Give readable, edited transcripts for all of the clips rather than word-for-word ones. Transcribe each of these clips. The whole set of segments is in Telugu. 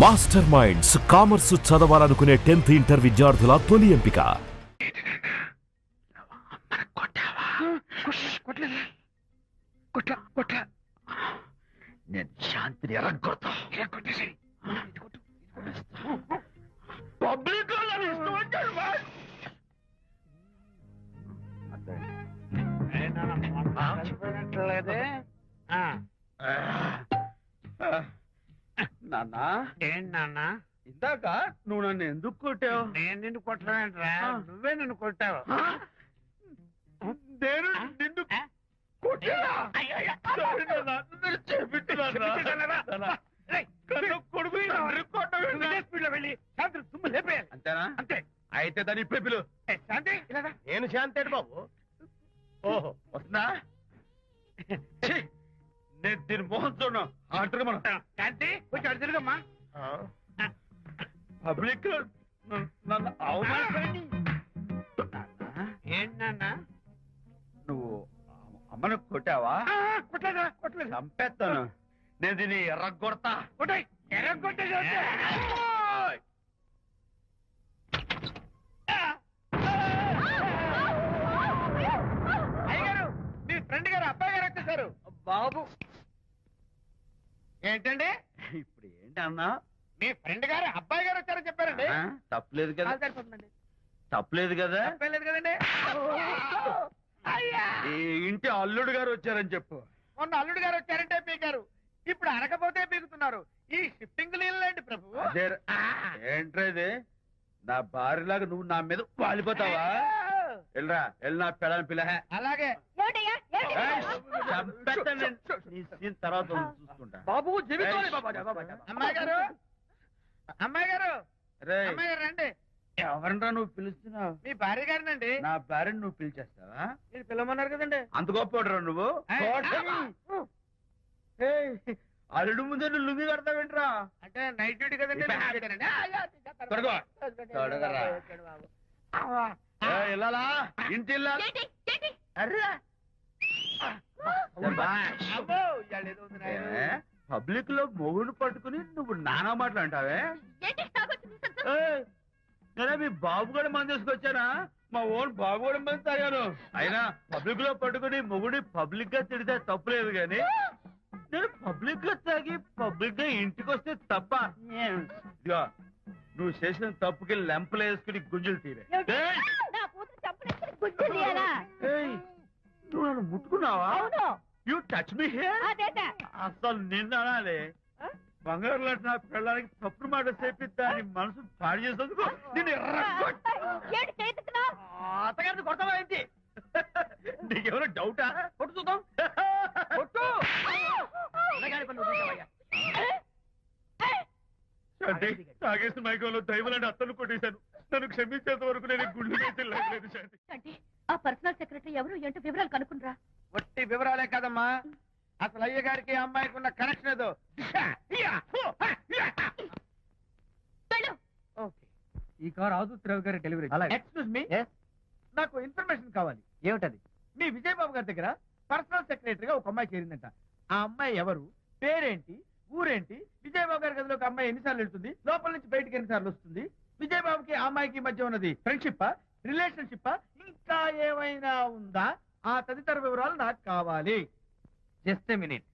మాస్టర్ మైండ్స్ కామర్స్ చదవాలనుకునే 10th ఇంటర్ విద్యార్థుల తొలి ఎంపిక. నేను శాంతిని ఎరగొడతా. పబ్లిక్ నాన్నా ఏంటి నాన్న ఇందాక నువ్వు నన్ను ఎందుకు కొట్టావు? నేను నిన్ను కొట్టలేంట్రా, నువ్వే నన్ను కొట్టావు. నేను నిన్ను కొట్టానా? సారీ నాన్నా, నన్ను చేపిస్తున్నానా? కొడుకు వెళ్ళి శాంతి తుమ్ము లేపేయాలి. అంతేనా? అంతే. అయితే దాని ఇప్పుడే పిలు. శాంతి ఇలా రా. నేను శాంతి బాబు. ఓహో వస్తుందా? నేను దీని మోహన్ చూడను. ఆర్డర్ మనం శాంతి కొంచెం అటు తిరుగమ్మా. పబ్లిక్ నన్ను అవమానపడి. ఏంటి నాన్న నువ్వు అమ్మను కొట్టావా? కొట్టలేదా? కొట్టలేదు. చంపేస్తాను. నేను దీన్ని ఎర్రగొడతా. కొట్టాయి ఎర్రగొట్టేది. అయ్యగారు, మీ ఫ్రెండ్ గారు అబ్బాయి గారు వచ్చేసారు. బాబు ఏంటండి ఇప్పుడు ఏంటి అన్నా? మీ ఫ్రెండ్ గారు అబ్బాయి గారు వచ్చారని చెప్పారండి. తప్పలేదు కదా? సరిపోతుందండి. తప్పలేదు కదా? తప్పలేదు కదండి. ఈ ఇంటి అల్లుడు గారు వచ్చారని చెప్పు. మొన్న అల్లుడు గారు వచ్చారంటే పీకారు, ఇప్పుడు అనకపోతే పీకుతున్నారు. ఈ షిఫ్టింగ్ నీళ్ళండి ప్రభు. అదే ఏంట్రా ఇది? నా భార్యలాగా నువ్వు నా మీద వాలిపోతావా? వెళ్ళరా, వెళ్ళి నా పెళ్ళని పిల్ల. అలాగే తర్వాత చూసుకుంటా. బాబు అమ్మాయి గారు, అమ్మాయి గారు, రేయ్, అమ్మాయి గారు రండి. ఎవరన్నా నువ్వు పిలుస్తున్నావు? మీ భార్య గారినండి. నా భార్యను నువ్వు పిలిచేస్తావా? మీరు పిలవమన్నారు కదండి. అంత గొప్ప నువ్వు? ఏయ్, అల్లుడు ముందే నువ్వు లుంగి కడతావేంట్రా? అంటే నైట్ డ్యూటీ కదండి. తొడగో. తొడగరా. ఇల్లాలా? ఇంటి ఇల్లాలా? అర్రే. అబ్బో, ఇవాళ ఏదో ఉంది నాయనా. పబ్లిక్ లో మొగుడు పట్టుకుని నువ్వు నానా మాటలు అంటావే? నేనే మీ బాబు కూడా మంది తీసుకొచ్చానా? మా ఓన్ బాబు కూడా మంది తాగాను. అయినా పబ్లిక్ లో పట్టుకుని మొగుడి పబ్లిక్ గా తిడితే తప్పులేదు గాని నేను పబ్లిక్ గా తాగి పబ్లిక్ గా ఇంటికి వస్తే తప్ప. ఇదిగో నువ్వు చేసిన తప్పుకి లెంపలు వేసుకుని గుంజులు తీరే. నువ్వు నన్ను ముట్టుకున్నావా? You touch me here. అసలు నిన్న అనాలి. బంగారు లాంటి నా పిల్లలకి తప్పుడు మాట చెప్పి దాని మనసు పాడు చేసేందుకు అత్తగారిని కొడతావా ఏంటి? నీకేమైనా డౌటా? కొట్టు చూద్దాం. కొట్టు. తాగేసిన మైకంలో దైవలాంటి అత్తను కొట్టేశాను. నన్ను క్షమించేంత వరకు నేను గుండె వేసి లేదు. శాంతి, ఆ పర్సనల్ సెక్రటరీ ఎవరు ఏంటో వివరాలు కనుక్కునరా. వట్టి వివరాలే కదమ్మా, అసలు అయ్య గారికి అమ్మాయికి ఉన్న కనెక్షన్ ఏదో. ఈ కార్ ఆదుత్రావు గారి డెలివరీ. ఎక్స్క్యూజ్ మీ, నాకు ఇన్ఫర్మేషన్ కావాలి. ఏమిటది? మీ విజయబాబు గారి దగ్గర పర్సనల్ సెక్రటరీగా ఒక అమ్మాయి చేరిందంట. ఆ అమ్మాయి ఎవరు, పేరేంటి, ఊరేంటి, విజయబాబు గారి గదిలోకి అమ్మాయి ఎన్నిసార్లు వెళ్తుంది, లోపల నుంచి బయటికి ఎన్నిసార్లు వస్తుంది, విజయబాబుకి ఆ అమ్మాయికి మధ్య ఉన్నది ఫ్రెండ్షిప్, రిలేషన్షిప్, ఇంకా ఏమైనా ఉందా? ఆ తదితర వివరాలు నాకు కావాలి. Just a minute.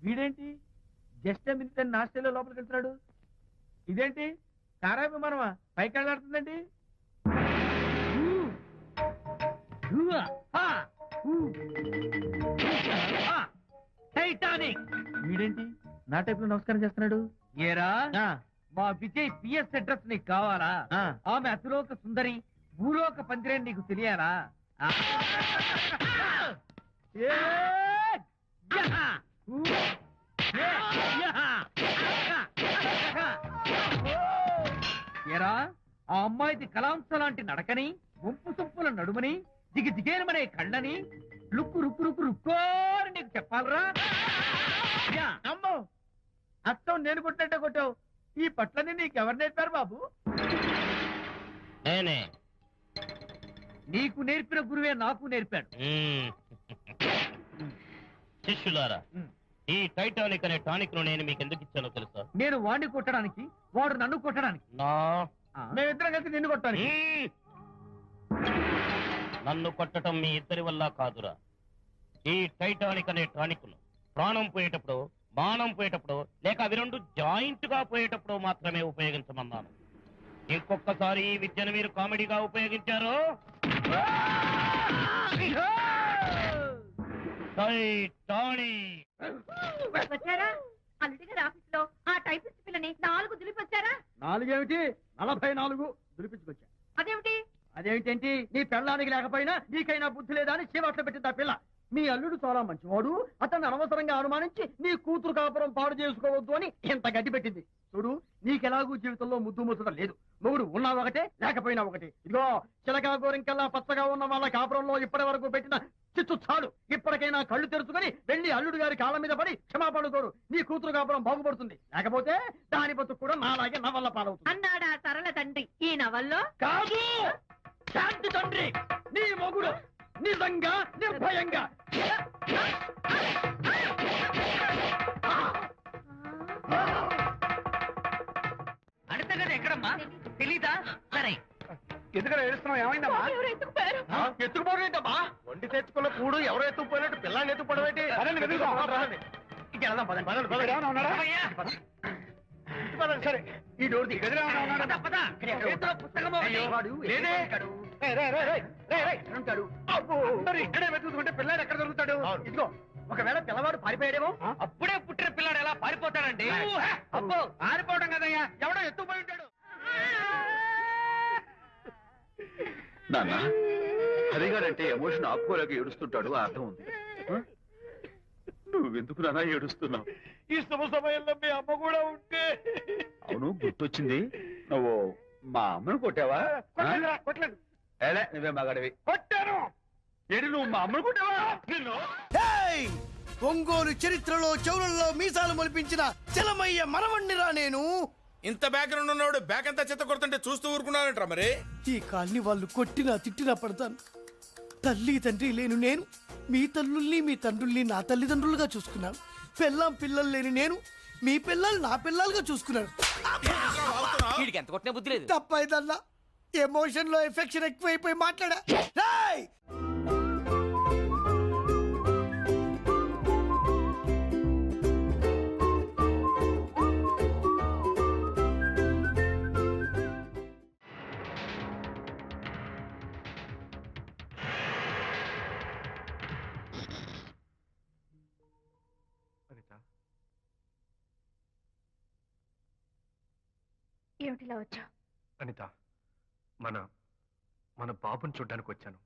వీడేంటి జస్ట్ ఏ మినిట్ అని నాస్టేలో లోపలికి వెళ్తున్నాడు? ఇదేంటి కారా విమానమా పైకి వెళ్ళాడుతుందండి? వీడేంటి నా టైప్ లో నమస్కారం చేస్తున్నాడు? ఏరా, మా విజయ్ పిఎస్ అడ్రస్ నీకు కావాలా? ఆమె అతిలోక సుందరి, భూలోక పందిరేని నీకు తెలియాలా? ఏరా, ఆ అమ్మాయిది కలాంస లాంటి నడకని, వంపు సొంపుల నడుమని, దిగి దిగేనమనే కళ్ళని, లుక్కు రుక్కు రుక్కు రుక్కోని నీకు చెప్పాలరా? అమ్మో, అత్తం నేను కొట్టినట్టే కొట్టావు. ఈ పట్లని నీకెవరు నేర్పారు బాబు? నేనే. నీకు నేర్పిన గురువే నాకు నేర్పాడు. శిష్యులారా, ఈ టైటానిక్ అనే టానిక్ ను నేను మీకు ఎందుకు ఇచ్చానో తెలుసా? నేను వాడిని కొట్టడానికి, వాడు నన్ను కొట్టడానికి. నా మేమిద్దరం కలిసి నిన్ను కొట్టాలి. నన్ను కొట్టడం మీ ఇద్దరి వల్ల కాదురా. ఈ టైటానిక్ అనే టానిక్ ను ప్రాణం పోయేటప్పుడు, మానం పోయేటప్పుడు, లేక అవి రెండు జాయింట్ గా పోయేటప్పుడు మాత్రమే ఉపయోగించమన్నాను. ఇంకొకసారి ఈ విద్యను మీరు కామెడీగా ఉపయోగించారు, టైటానిక్. వచ్చారా? అల్లుడి గారి ఆఫీస్ లో ఆ టైపిస్ట్ పిల్లని 4 దులిపి వచ్చారా? 4 ఏమిటి, 44 దులిపించుకొచ్చా. అదేమిటి? అదేమిటేంటి, నీ పెళ్ళానికి లేకపోయినా నీకైనా బుద్ధి లేదా అని చీవాట్లు పెట్టింది ఆ పిల్ల. మీ అల్లుడు చాలా మంచివాడు, అతన్ని అనవసరంగా అనుమానించి నీ కూతురు కాపురం పాడు చేసుకోవద్దు అని ఇంత గడ్డి పెట్టింది. చూడు, నీకెలాగూ జీవితంలో ముద్దు ముచ్చడం లేదు. మొగుడు ఉన్నా ఒకటే, లేకపోయినా ఒకటే. ఇదిగో చిలకా గోరింకల్లా పచ్చగా ఉన్న వాళ్ళ కాపురంలో ఇప్పటి వరకు పెట్టిన చిచ్చు చాలు. ఇప్పటికైనా కళ్ళు తెరుచుకొని వెళ్ళి అల్లుడు గారి కాళ్ళ మీద పడి క్షమాపణ కోరు. నీ కూతురు కాపురం బాగుపడుతుంది. లేకపోతే దాని బతుకు కూడా నాలాగే నవల్ల పాలవుతుంది అన్నాడా సరళ తండ్రి ఈ నవల్లో? కాదు, శాంతి తండ్రి, నీ మొగుడు నిజంగా నిర్భయంగా. అడతగది ఎక్కడమ్మా? తెలీదా? సరే, ఎందుకని ఏడుస్తున్నావు? ఏమైందమ్మా? ఎవరు ఎత్తుకుపోయారు? ఎత్తుకుపోవడం ఏంటమ్మా? వండి తెచ్చుకున్న కూడు ఎవరో ఎత్తుకుపోయినట్టు పిల్లాన్ని ఎత్తుకుపోవడం ఏంటి? ఇంక వెళ్దాం, పదండి. ఏమన్నా ఉన్నాడా? పదండి, సరే. ఈ డోర్ ది గదిలో ఏమన్నా ఉన్నాడా? పద, పద. చేతిలో పుస్తకం ఒకటి. అయ్యో, వాడు లేదే. ఉంటాడు. అబ్బో, మరి ఇక్కడే వెతుకుంటే పిల్లాడు ఎక్కడ దొరుకుతాడు? ఇదిగో, ఒకవేళ పిల్లవాడు పారిపోయాడేమో. అప్పుడే పుట్టిన పిల్లాడు ఎలా పారిపోతాడండి? అబ్బో, పారిపోవడం కదయ్యా, ఎవడో ఎత్తుకుపోయి ఉంటాడు. నాన్న, హరిగారంటే ఎమోషన్ ఆపుకోలేక ఏడుస్తుంటాడు, అర్థం ఉంది. నువ్వెందుకు నాన్న ఏడుస్తున్నావు? ఈ శుభ సమయంలో మీ అమ్మ కూడా ఉంటే. అవును, గుర్తొచ్చింది. నువ్వు మా అమ్మను కొట్టావా? కొట్టలేదు. ఏలే, నువ్వే మగాడివి. కొట్టాను. ఏడు, నువ్వు మా అమ్మను కొట్టావా? నిన్ను ఒంగోలు చరిత్రలో చౌరల్లో మీసాలు మొలిపించిన చలమయ్య మనవణ్ణిరా నేను. ఇంత బ్యాక్గ్రౌండ్ ఉన్నవాడు బ్యాక్ అంతా చెత్త కొడుతుంటే చూస్తూ ఊరుకున్నాడంట. మరి ఈ కాల్ని వాళ్ళు కొట్టినా తిట్టినా పడతాను. తల్లి తండ్రి లేను నేను మీ తల్లుల్ని మీ తండ్రుల్ని నా తల్లిదండ్రులుగా చూసుకున్నాను. పెళ్ళాం పిల్లలు లేని నేను మీ పిల్లలు నా పిల్లలుగా చూసుకున్నాను. ఎంత కొట్టిన బుద్ధి లేదు. తప్పైదల్లా ఎమోషన్ లో ఎఫెక్షన్ ఎక్కువైపోయి మాట్లాడా. రేయ్! ఏమిటిలా వచ్చా? అనిత, మన బాబుని చూడ్డానికి వచ్చాను.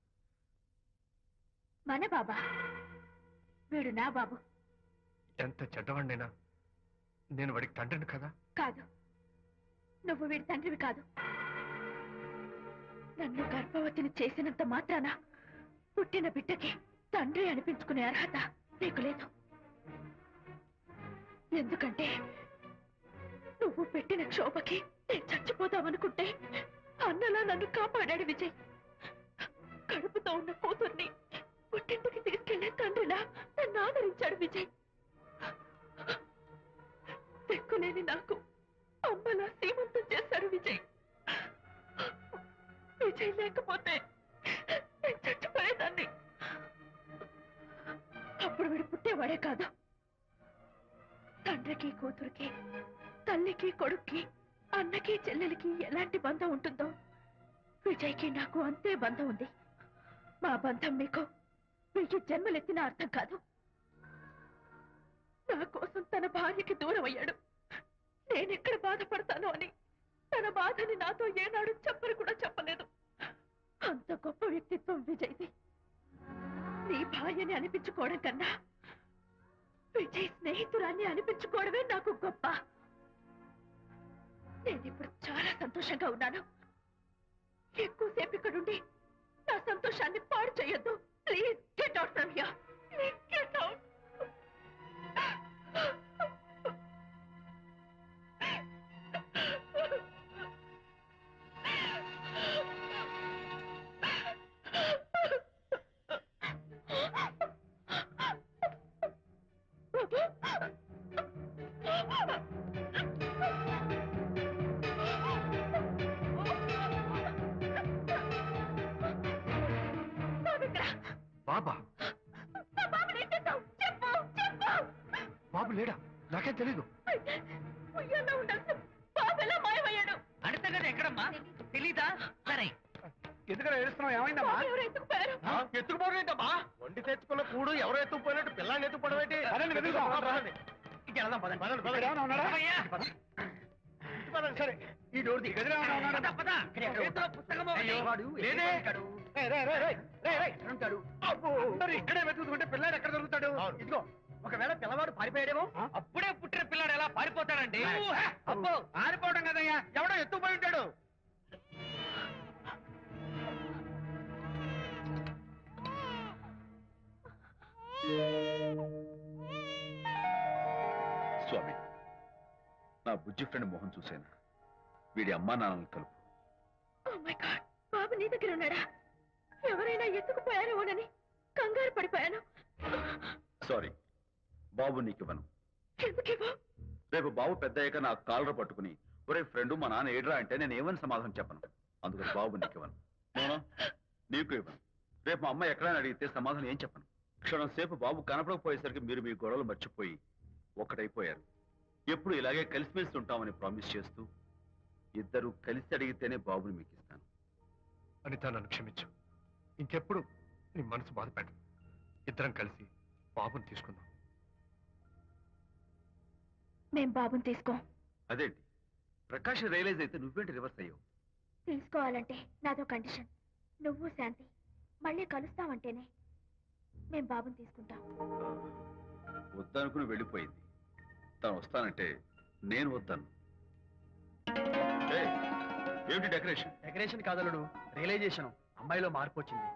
మన బాబా? వీడు నా బాబు. ఎంత చెడ్డవాడినైనా నేను వాడికి తండ్రిని కదా. కాదు, నువ్వు వీడి తండ్రివి కాదు. నన్ను గర్భవతిని చేసినంత మాత్రాన పుట్టిన బిడ్డకి తండ్రి అనిపించుకునే అర్హత నీకు లేదు. ఎందుకంటే నువ్వు పెట్టిన క్షోభకి నేను చచ్చిపోతావనుకుంటే అన్నలా నన్ను కాపాడాడు విజయ్. కడుపుతో ఉన్న కూతుర్ని పుట్టింటికి తీసుకెళ్లే తండ్రిలా నన్ను ఆదరించాడు విజయ్. దిక్కులేని నాకు అమ్మలా సీమంతం చేశాడు విజయ్. విజయ్ లేకపోతే నేను చచ్చిపోయేదాన్ని. అప్పుడు వీడు పుట్టేవాడే కాదు. తండ్రికి కూతురికి, తల్లికి కొడుక్కి, అన్నకి చెల్లెలికి ఎలాంటి బంధం ఉంటుందో విజయ్కి నాకు అంతే బంధం ఉంది. మా బంధం మీకు 1000 జన్మలెత్తిన అర్థం కాదు. నా కోసం తన భార్యకి దూరం అయ్యాడు. నేనెక్కడ బాధపడతానో అని తన బాధని నాతో ఏనాడు చెప్పని కూడా చెప్పలేదు. అంత గొప్ప వ్యక్తిత్వం విజయ్ది. నీ భార్యని అనిపించుకోవడం కన్నా విజయ్ స్నేహితురాన్ని అనిపించుకోవడమే నాకు గొప్ప. నేనిప్పుడు చాలా సంతోషంగా ఉన్నాను. ఎక్కువసేపు ఇక్కడుండి నా సంతోషాన్ని పాడు చేయొద్దు. Please get out from here. Please get out. బాబా నా బాబుని ఏం చేశావు? చెప్పు చెప్పు. బాబు లేడా? నాకేం తెలీదు. అయితే ఉయ్యాల్లో ఉండాల్సిన బాబు ఎలా మాయమయ్యాడు? అడితే కదా ఎక్కడమ్మా తెలీదా? సరే ఎందుకలా ఏడుస్తున్నావు? ఏమైందమ్మా? బాబు ఎవరు ఎత్తుకుపోయారు? ఎత్తుకుపోవడం ఏంటమ్మా? వండి తెచ్చుకున్న కూడు ఎవరో ఎత్తుకుపోయినట్టు పిల్లాన్ని ఎత్తుకుపోవడం ఏంటి? పదండి, వెతుకుదాం. ఇంక వెళ్దాం, పదండి. ఇక్కడ ఏమైనా ఉన్నాడా? అయ్యా. పదండి, సరే ఈ డోర్ ది గదిలో ఏమైనా ఉన్నాడా? పద, పద. చేతిలో పుస్తకం ఒకటి. లేదే. రేయ్, రేయ్, రేయ్, రేయ్, రేయ్, రేయ్. అబ్బో, మరి ఇక్కడే వెతుకుతుంటే పిల్లాడు ఎక్కడ దొరుకుతాడు? ఇదిగో, ఒకవేళ పిల్లవాడు పారిపోయాడేమో. అప్పుడే పుట్టిన పిల్లాడు ఎలా పారిపోతాడండి? అబ్బో, పారిపోవడం కదయ్యా, ఎవడో ఎత్తుకుపోయి ఉంటాడు. స్వామి, నా బుజ్జి ఫ్రెండ్ మోహన్ చూశాను. వీడి అమ్మా నాన్నలు కలుపు. Oh my God, బాబు నీ దగ్గర ఉన్నాడా? ఎవరైనా ఎత్తుకుపోయారేమోనని కంగారు పడిపోయాను. సారీ, బాబు నీకివ్వను. ఎందుకేవో? రేపు బాబు పెద్ద అయ్యాక నా కాలర్ పట్టుకుని ఒరే ఫ్రెండ్ మా నాన్న ఏడ్రా అంటే నేను ఏమని సమాధానం చెప్పను. అందుకని బాబు నీకివ్వను. నోనా, నీకు ఇవ్వను. రేపు మా అమ్మ ఎక్కడైనా అడిగితే సమాధానం ఏం చెప్పను. క్షణం సేపు బాబు కనపడకపోయేసరికి మీరు మీ గొడవలు మర్చిపోయి ఒక్కటైపోయారు. ఎప్పుడు ఇలాగే కలిసిమెలిసి ఉంటామని ప్రామిస్ చేస్తూ ఇద్దరు కలిసి అడిగితేనే బాబుని మీకు ఇస్తాను. అనిత, నన్ను క్షమించు. ఇంకెప్పుడు నీ మనసు బాధపెట్టు. ఇద్దరం కలిసి బాబుని తీసుకుందాం. మేం బాబుని తీసుకోం. అదేంటి, ప్రకాష్ రియలైజ్ అయితే నువ్వేంటి రివర్స్ అయ్యావు? తీసుకోవాలంటే నాదో కండిషన్. నువ్వు శాంతి మళ్ళీ కలుస్తావంటేనే మేం బాబుని తీసుకుంటాం. వద్దనుకుని వెళ్ళిపోయింది. తను వస్తానంటే నేను వద్దాను. ఏమిటి డెకరేషన్? Decoration కాదలుడు, realisation. అమ్మాయిలో మార్పు వచ్చింది.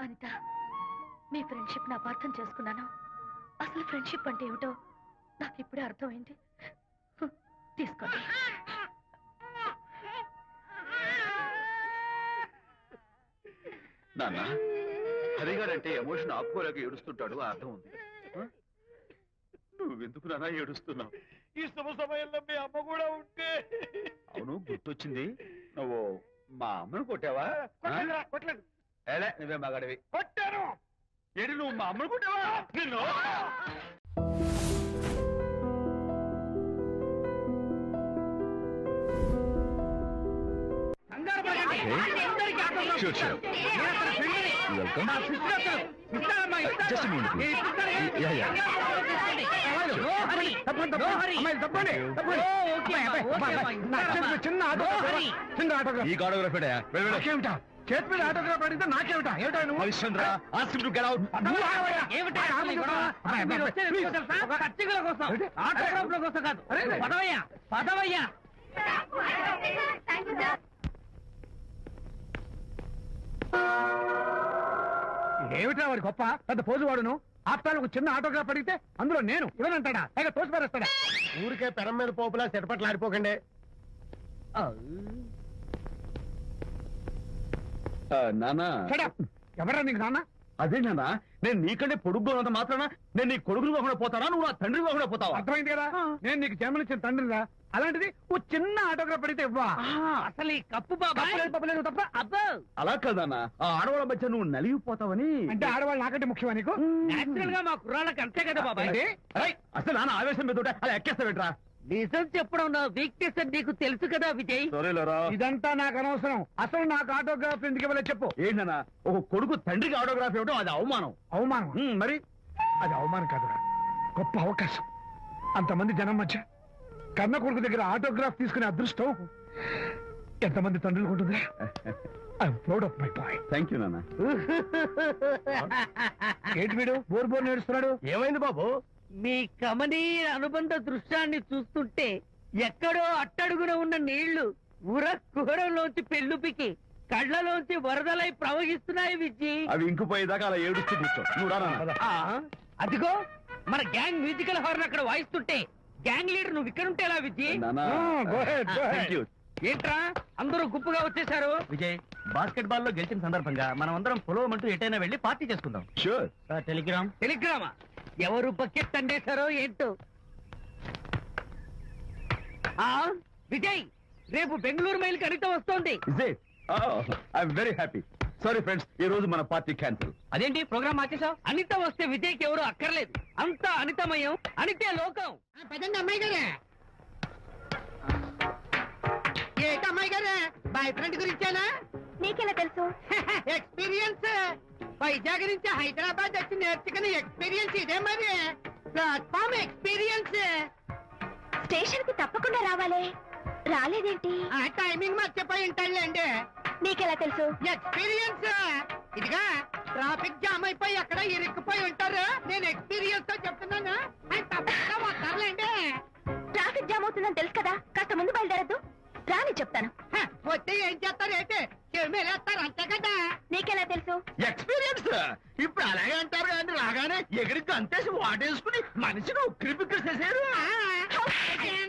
అనిత, మీ ఫ్రెండ్షిప్ నా అర్థం చేసుకున్నాను. అసలు ఫ్రెండ్షిప్ అంటే ఏమిటో నాకు ఇప్పుడే అర్థమైంది. తీసుకోండి. నాన్న, హరిగారంటే ఎమోషన్ ఆపుకోలేక ఏడుస్తుంటాడు, ఆ అర్థం ఉంది. నువ్వెందుకు నాన్న ఏడుస్తున్నావు? ఈ శుభ సమయంలో మీ అమ్మ కూడా ఉంటే. అవును, గుర్తొచ్చింది. నువ్వు మా అమ్మను కొట్టావా? కొట్టలేదు. ఏలే, నువ్వే మగాడివి. కొట్టాను. ఏడు, నువ్వు మా అమ్మను కొట్టావా? నిన్ను కంగారు పడకండి. అందరికీ ఆటోగ్రాఫ్ Sure, sure. నేను అతని ఫ్రెండ్ని. Welcome. నా సిస్టర్ అతను. ఇస్తానమ్మా, ఇస్తాను. Just a minute, please. నేను ఇస్తాను. Yeah, yeah. No hurry. No hurry. Oh, okay అమ్మా, okay అమ్మా, ఇస్తానమ్మా. చిన్న No hurry. చిన్న ఆటోగ్రాఫ్. ఈ గొడవ నాకేమిటా? చేతి మీద ఆటోగ్రాఫ్ అడిగితే నాకేమిటా? ఏమిటా నువ్వు? Harishchandra, ask him to get out. నువ్వు ఆగవయ్యా. ఏమిటి అసలు ఈ గొడవ? అబ్బాయి, మీరు అబ్బాయి, వచ్చేది please. ఎందుకో తెలుసా? పచ్చికల కోసం, ఏంటి? ఆటోగ్రాఫ్ల కోసం కాదు. అరే, అరే. పదవయ్యా, పదవయ్యా. ఏమిటా వాడి గొప్ప పెద్ద పోజు వాడును. ఆప్తాలు ఒక చిన్న ఆటోగ్రాఫ్ అడిగితే అందులో నేను ఇవ్వనంటాడా? పైగా తోసి పారేస్తాడా? ఊరికే పెరం మీద పోపులా చెరపట్లు ఆడిపోకండి. నానా, ఎవరా నీకు నాన్న? అదే నాన్న, నేను నీకంటే పొడుగ్గా ఉన్నంత మాత్రాన నేను నీ కొడుకుని కాకుండా పోతానా, నువ్వు నా తండ్రి కాకుండా పోతావా? అర్థమైంది కదా, నేను నీకు జన్మనిచ్చిన తండ్రిరా. అలాంటిది ఓ చిన్న ఆటోగ్రాఫ్ అడిగితే ఇవ్వా? అసలు ఈ కప్పు బాబాయ్ తప్పలేదు తప్ప. అబ్బో అలా కాదన్నా, ఆ ఆడవాళ్ళ మధ్య నువ్వు నలిగిపోతావని. అంటే ఆడవాళ్ళు నాకంటే ముఖ్యమా నీకు? నేచురల్ గా మా కుర్రాళ్ళకి అంతే కదా బాబాయ్. ఏంటి? అరే, అసలు నాన్న ఆవేశం మీద ఉంటే అలా ఎక్కేస్తావేట్రా? నిజం చెప్పడం నా వీక్నెస్ అని నీకు తెలుసు కదా విజయ్. సరేలేరా. ఇదంతా నాకు అనవసరం. అసలు నాకు ఆటోగ్రాఫ్ ఎందుకు ఇవ్వలేదు చెప్పు. ఏంటన్నా, ఒక కొడుకు తండ్రికి ఆటోగ్రాఫ్ ఇవ్వడం అది అవమానం. అవమానం? మరి అది అవమానం కాదురా, గొప్ప అవకాశం. అంతమంది జనం మధ్య కన్న కొడుకు దగ్గర ఆటోగ్రాఫ్ తీసుకునే అదృష్టం ఎంతమంది తండ్రులకు ఉంటుందా? I'm proud of my boy. Thank you నాన్న. ఏంటి వీడు బోర్ బోర్ నేడుస్తున్నాడు? ఏమైంది బాబు? మీ కమనీయ అనుబంధ దృశ్యాన్ని చూస్తుంటే ఎక్కడో అట్టడుగున ఉన్న నీళ్లు ఉర కుహరంలోంచి పెళ్ళుపికి కళ్ళలోంచి వరదలై ప్రవహిస్తున్నాయి విజ్జి. అవి ఇంకుపోయేదాకా అలా ఏడుస్తూ కూర్చో. నువ్వు రా నాన్న. అదిగో మన గ్యాంగ్ మ్యూజికల్ హార్న్ అక్కడ వాయిస్తుంటే గ్యాంగ్ లీడర్ నువ్వు ఇక్కడ ఉంటే ఎలా విజ్జి? నాన్న, go ahead, go ahead. Thank you. ఏంట్రా అందరూ గుంపుగా వచ్చేసారు? విజయ్, బాస్కెట్ బాల్ లో గెలిచిన సందర్భంగా మనం అందరం పొలవమంటూ ఎటైనా వెళ్ళి పార్టీ చేసుకుందాం. షూర్. టెలిగ్రామ్. టెలిగ్రామా? ఎవరు బకెట్ అండేశారో ఏంటో. విజయ్, రేపు బెంగళూరు మైల్ కడిత వస్తోంది. Is it? I'm very happy. Sorry friends, ఈ రోజు మన పార్టీ క్యాన్సిల్. అదేంటి ప్రోగ్రామ్ మార్చేసావు? అనిత వస్తే విజయ్కి ఎవరు అక్కర్లేదు, అంతా అనితమయం, అనితే లోకం. పదండి అమ్మాయి గారే. ఏంటి అమ్మాయి గారే, బాయ్ ఫ్రెండ్ గురించేనా? నీకెలా తెలుసు? ఎక్స్పీరియన్స్. వైజాగ్ నుంచి హైదరాబాద్ వచ్చి నేర్చుకునే ఎక్స్పీరియన్స్ ఇదే మరి. Platform experience. స్టేషన్ కి తప్పకుండా రావాలే, రాలేదేంటి? ఆ టైమింగ్ మర్చిపోయి ఉంటాడులేండి. నీకెలా తెలుసు? ఎక్స్పీరియన్స్. ఇదిగా ట్రాఫిక్ జామ్ అయిపోయి ఎక్కడ ఇరుక్కుపోయి ఉంటారు. నేను ఎక్స్పీరియన్స్ తో చెప్తున్నాను. ఆయన తప్పకుండా వస్తారులేండి. ట్రాఫిక్ జామ్ అవుతుందని తెలుసు కదా, కాస్త ముందు బయలుదేరద్దు. రాని చెప్తాను. వస్తే ఏం చేస్తారు ఏంటి, చెమేలేస్తారు అంతే కదా. నీకెలా తెలుసు? ఎక్స్పీరియన్స్. ఇప్పుడు అలాగే అంటారు కానీ రాగానే ఎగిరికి అంతేసి వాటేసుకుని మనిషిని ఉక్కిరి బిక్కిరి చేశారు.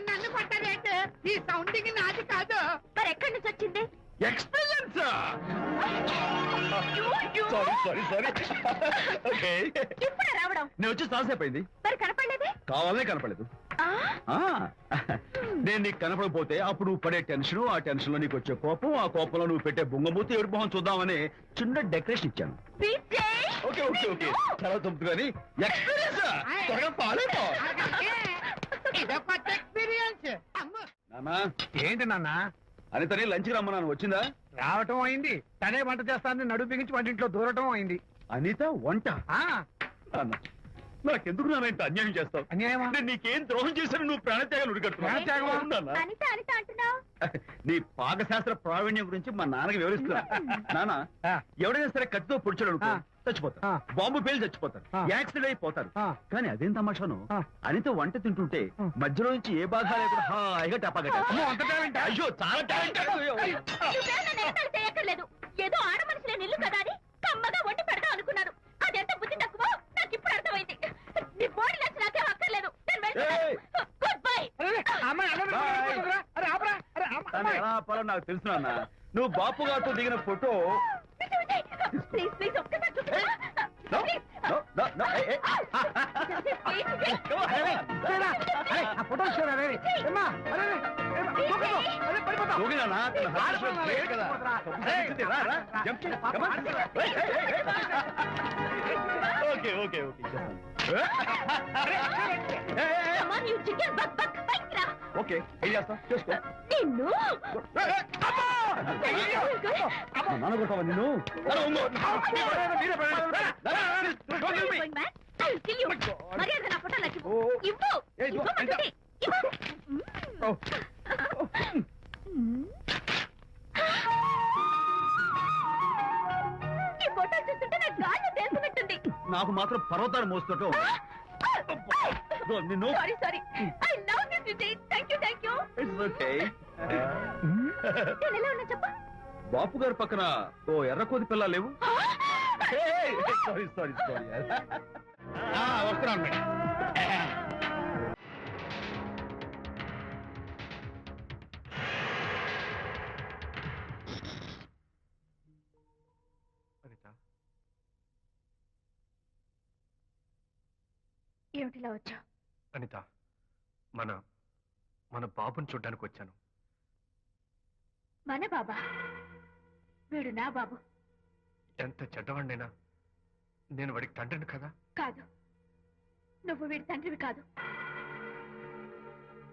నన్ను కొట్టారేంటి, ఈ సౌండింగ్ నాది కాదు. మరి ఎక్కడి నుంచి వచ్చింది? ఎక్స్పీరియన్స్. Sorry okay. ఇప్పుడే రావడం? నేను వచ్చి చాలాసేపు అయింది. మరి కనపడలేదే? కావాలనే కనపడలేదు. నేను నీకు కనపడకపోతే అప్పుడు నువ్వు పడే టెన్షన్, ఆ టెన్షన్ లో నీకు వచ్చే కోపం, ఆ కోపంలో నువ్వు పెట్టే బొంగమూతి ఎవరి మొహం చూద్దామని చిన్న డెకరేషన్ ఇచ్చాను. ఓకే ఓకే ఓకే, చాలా తప్పు కానీ ఎక్స్పీరియన్స్. త్వరగా పాలేపో. ఇదో కొత్త ఎక్స్పీరియన్స్. నానా, ఏంటి నాన్న? అనితని లంచ్కి రమ్మన్నాను, వచ్చిందా? రావటం అయింది, తనే వంట చేస్తానని నడుపు బిగించి వంటింట్లో దూరటం అయింది. అనిత వంట? ఆ నాన్న, నాకెందుకు నాన్న ఇంత అన్యాయం చేస్తావు? అన్యాయమా? నేను నీకేం ద్రోహం చేశాను నువ్వు ప్రాణత్యాగాలు ప్రాణత్యాగమా? ఉడికట్టున్నావు? అనిత అనిత అంటున్నావు? నీ పాకశాస్త్ర ప్రావీణ్యం గురించి మా నాన్నకి వివరిస్తున్నా. నాన్న, ఆ. ఎవడైనా సరే కత్తితో పొడిచాడు అనుకో, ఆ. చచ్చిపోతారు. ఆ. బాంబు పేలు చచ్చిపోతారు, ఆ. యాక్సిడెంట్ అయిపోతారు. ఆ. కానీ అదేం తమాషాను, ఆ. అనితో వంట తింటుంటే ఆ. మధ్యలో నుంచి ఏ బాధ లేకుండా హాయిగా టపాకట. అమ్మో, అంత టాలెంటా? అయ్యో చాలా టాలెంట్. నువ్వేం నన్ను ఎగతాళి చేయక్కర్లేదు. ఏదో ఆడ మనిషిలో నిల్లు కదా అని కమ్మగా వండి పెడదాం అనుకున్నాను. అదెంత బుద్ధి తక్కువ నాకు ఇప్పుడు అర్థమైంది. నీ బాడీ నచ్చి నాకేం అక్కర్లేదు. నేను వెళ్తున్నాను. Good bye. అరే, అమ్మాయి అలా వెళ్ళిపోతుందిరా. అరే, ఆపరా. అరే, తను ఎలా ఆపాలో నాకు తెలుసు నాన్న. నువ్వు బాపు గారితో దిగిన ఫోటో. ప్లీజ్ ప్లీజ్ ఒక్కసారి చూపించు. No, no, no, no, hey, hey. Come on, అరే, అరే, ఆ ఫోటో చూడరా, అరే. ఏమ్మా, అరే, అరే, ఏమ్మా, దూకదు. అరే, పడిపోతావు. దూకినా నా? తన heart rate great కదా. రా, రా, jump చేయి. Come on. Hey, hey, hey. Okay, okay, okay. Hey, hey, hey. Come on, you chicken buck buck. పైకి రా. Okay, ఏం చేస్తావు? చేసుకో. నిన్ను మా నాన్న కొట్టావా నిన్ను? అరే, ఉంగో. మీరే పడండి. Going back? I'll kill you. మర్యాద నా ఫోటో నాకు ఇవ్వు. ఓ. ఇవ్వు. ఏయ్, ఇదిగో, ఇవ్వమంటుంటే. ఇవ్వు. ఓ. ఈ ఫోటో చూస్తుంటే నాకు గాల్లో తేలుతున్నట్టుంది. నాకు మాత్రం పర్వతాలు మోస్తుంటావు. నిన్ను sorry sorry. I love this Vijay. Thank you thank you. It's okay. నేను ఎలా ఉన్నా చెప్పు. బాపు గారి పక్కన ఓ ఎర్ర కోతి పిల్ల లేవు? Sorry sorry sorry. వస్తున్నాను మేడం. అనిత, ఏమిటిలా వచ్చా? అనిత, మన బాబుని చూడ్డానికి వచ్చాను. మన బాబా? వీడు నా బాబు ఎంత చెడ్డవాడినైనా నేను వాడికి తండ్రిని కదా. కాదు, నువ్వు వీడి తండ్రివి కాదు.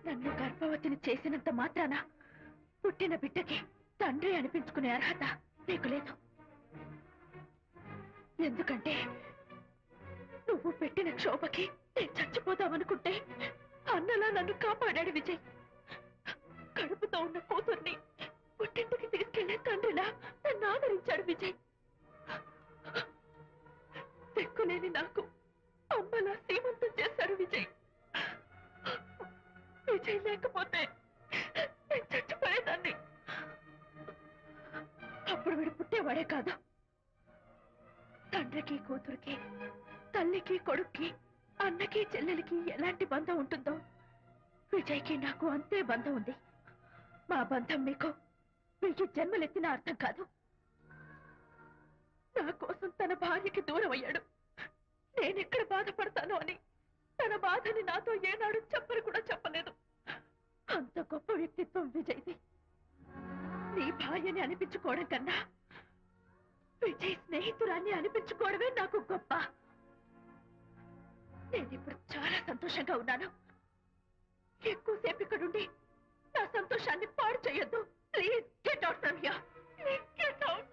నన్ను గర్భవతిని చేసినంత మాత్రాన పుట్టిన బిడ్డకి తండ్రి అనిపించుకునే అర్హత నీకు లేదు. ఎందుకంటే నువ్వు పెట్టిన క్షోభకి నేను చచ్చిపోదామనుకుంటే అన్నలా నన్ను కాపాడాడు విజయ్. కడుపుతో ఉన్న కూతుర్ని పుట్టింటికి తీసుకెళ్లే తండ్రిలా నన్ను ఆదరించాడు విజయ్. దిక్కులేని నాకు అమ్మలా శ్రీమంతం చేశాడు విజయ్. విజయ్ లేకపోతే నేను చచ్చిపోయేదాన్ని. అప్పుడు వీడు పుట్టేవాడే కాదు. తండ్రికి కూతురికి, తల్లికి కొడుక్కి, అన్నకి చెల్లెలికి ఎలాంటి బంధం ఉంటుందో విజయ్కి నాకు అంతే బంధం ఉంది. మా బంధం మీకు 1000 జన్మలెత్తిన అర్థం కాదు. నా కోసం తన భార్యకి దూరం అయ్యాడు. నేనెక్కడ బాధపడతానో అని తన బాధని నాతో ఏనాడు చెప్పరు కూడా చెప్పలేదు. అంత గొప్ప వ్యక్తిత్వం విజయ్ది. నీ భార్యని అనిపించుకోవడం కన్నా విజయ్ స్నేహితురాన్ని అనిపించుకోవడమే నాకు గొప్ప. నేను ఇప్పుడు చాలా సంతోషంగా ఉన్నాను. ఎక్కువసేపు ఇక్కడుండి నా సంతోషాన్ని పాడు చేయొద్దు. Please get out from here. Please get out.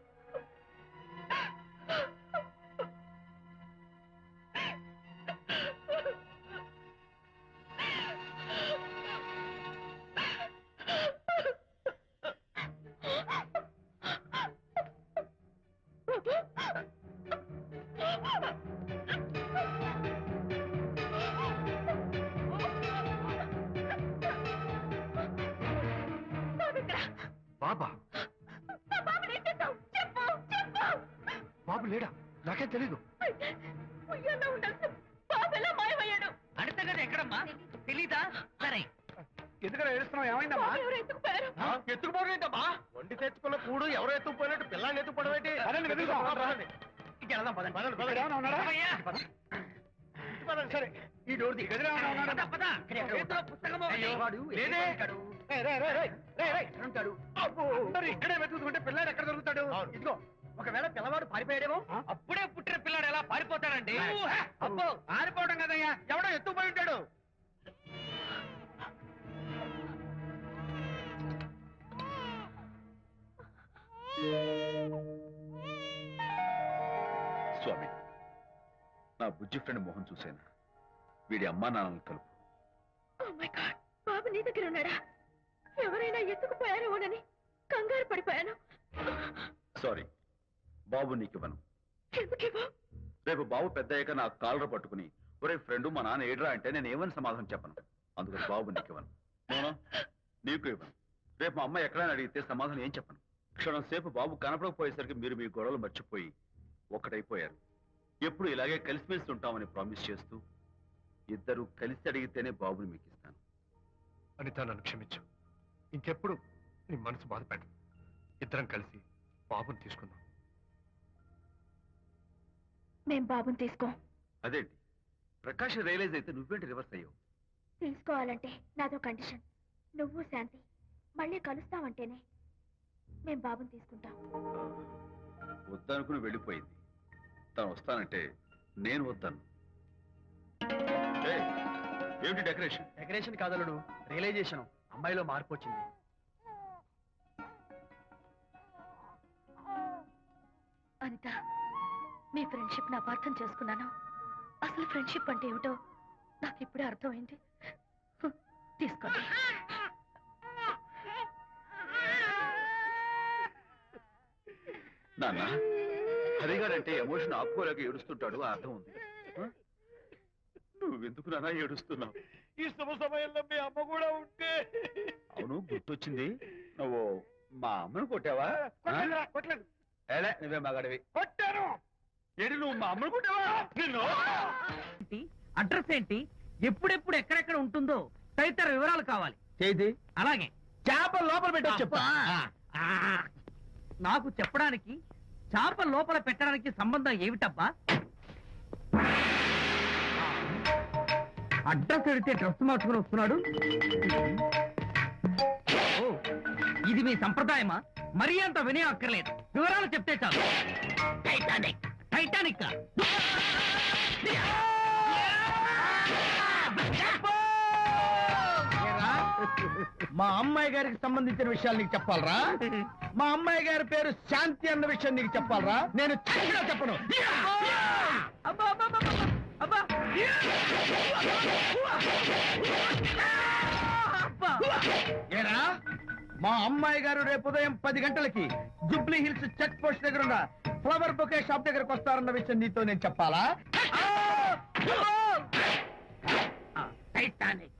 బాబా బాబు లేడా? నాకేం తెలీదు. అడతగది ఎక్కడమ్మా? తెలీదా? సరే, ఎందుకలా ఏడుస్తున్నావు? ఏమైందమ్మా? ఎత్తుకుపోయారు. ఎత్తుకుపోవడం వండి తెచ్చుకున్న కూడు ఎవరో ఎత్తుకుపోయినట్టు పిల్లాన్ని ఎత్తుకుపోవడం ఏంటి? సరే, ఈ డోర్ ది గదిలో పద, పద. చేతిలో పుస్తకమో ఇక్కడే వెతుకుతుంటే పిల్లాడు ఎక్కడ దొరుకుతాడు? ఇదిగో, ఒకవేళ పిల్లవాడు పారిపోయాడేమో. అప్పుడే పుట్టిన పిల్లాడు ఎలా పారిపోతాడండి? అబ్బో, పారిపోవడం కదయ్యా, ఎవడో ఎత్తుకుపోయి ఉంటాడు. స్వామి, నా బుజ్జి ఫ్రెండ్ మోహన్ చూశాను. వీడి అమ్మా నాన్నలు కలుపు. Oh my God, బాబు నీ దగ్గర ఉన్నాడా? ఎవరైనా ఎత్తుకుపోయారోనని కంగారు పడిపోయాను. సారీ, బాబు నీకివ్వను. ఎందుకేవో? రేపు బాబు పెద్దయ్యాక నా కాలర్ పట్టుకుని ఒరే ఫ్రెండ్ మా నాన్న ఏడ్రా అంటే నేను ఏమని సమాధానం చెప్పను. అందుకని బాబు నీకివ్వను. నోనో, నీకు ఇవ్వను. రేపు మా అమ్మ ఎక్కడైనా అడిగితే సమాధానం ఏం చెప్పను. క్షణం సేపు బాబు కనపడకపోయేసరికి మీరు మీ గొడవలు మర్చిపోయి ఒక్కటైపోయారు. ఎప్పుడు ఇలాగే కలిసిమెలిసి ఉంటామని ప్రామిస్ చేస్తూ ఇద్దరు కలిసి అడిగితేనే బాబుని మీకు ఇస్తాను. అనిత, నన్ను క్షమించు. ఇంకెప్పుడు నీ మనసు బాధపెట్టను. ఇద్దరం కలిసి బాబుని తీసుకుందాం. మేం బాబుని తీసుకో. అదేంటి, ప్రకాష్ రియలైజ్ అయితే నువ్వేంటి రివర్స్ అయ్యావు? తీసుకోవాలంటే నాదో కండిషన్. నువ్వు శాంతి మళ్ళీ కలుస్తావంటేనే మేం బాబుని తీసుకుంటాం. వద్దనుకుని వెళ్ళిపోయింది. తను వస్తానంటే నేను వద్దాను. ఏమిటి డెకరేషన్? Decoration కాదలుడు, realisation. అమ్మాయిలో మార్పు వచ్చింది. అనిత, మీ ఫ్రెండ్షిప్ నా అర్థం చేసుకున్నాను. అసలు ఫ్రెండ్షిప్ అంటే ఏమిటో నాకు ఇప్పుడే అర్థమైంది. తీసుకోండి. నాన్న, హరిగారంటే ఎమోషన్ ఆపుకోలేక ఏడుస్తుంటాడు, ఆ అర్థం ఉంది. నువ్వెందుకు నాన్న ఏడుస్తున్నావు? ఈ శుభ సమయంలో మీ అమ్మ కూడా ఉంటే. అవును, గుర్తొచ్చింది. నువ్వు మా అమ్మను కొట్టావా? కొట్టలేదు. ఏలే, నువ్వే మగాడివి. కొట్టాను. ఏంటి, నువ్వు మా అమ్మను కొట్టావా? నిన్ను అడ్రస్ ఏంటి, ఎప్పుడెప్పుడు ఎక్కడెక్కడ ఉంటుందో తదితర వివరాలు కావాలి. చేతి అలాగే చేప లోపల పెట్టొచ్చు చెప్తా. నాకు చెప్పడానికి చేప లోపల పెట్టడానికి సంబంధం ఏమిటబ్బా? అడ్రస్ అడిగితే డ్రెస్ మార్చుకుని వస్తున్నాడు. ఓ, ఇది మీ సంప్రదాయమా? మరీ అంత వినయం అక్కర్లేదు, వివరాలు చెప్తే చాలు. టైటానిక్. టైటానిక్ మా అమ్మాయి గారికి సంబంధించిన విషయాలు నీకు చెప్పాలరా? మా అమ్మాయి గారి పేరు శాంతి అన్న విషయం నీకు చెప్పాలరా? నేను చచ్చినా చెప్పను. అబ్బా అబ్బా అబ్బా అబ్బా. ఏరా, మా అమ్మాయి గారు రేపు ఉదయం 10 గంటలకి జుబ్లీ హిల్స్ చెక్ పోస్ట్ దగ్గర ఉన్న ఫ్లవర్ బొకే షాప్ దగ్గరకు వస్తారన్న విషయం నీతో నేను చెప్పాలా? టైటానిక్.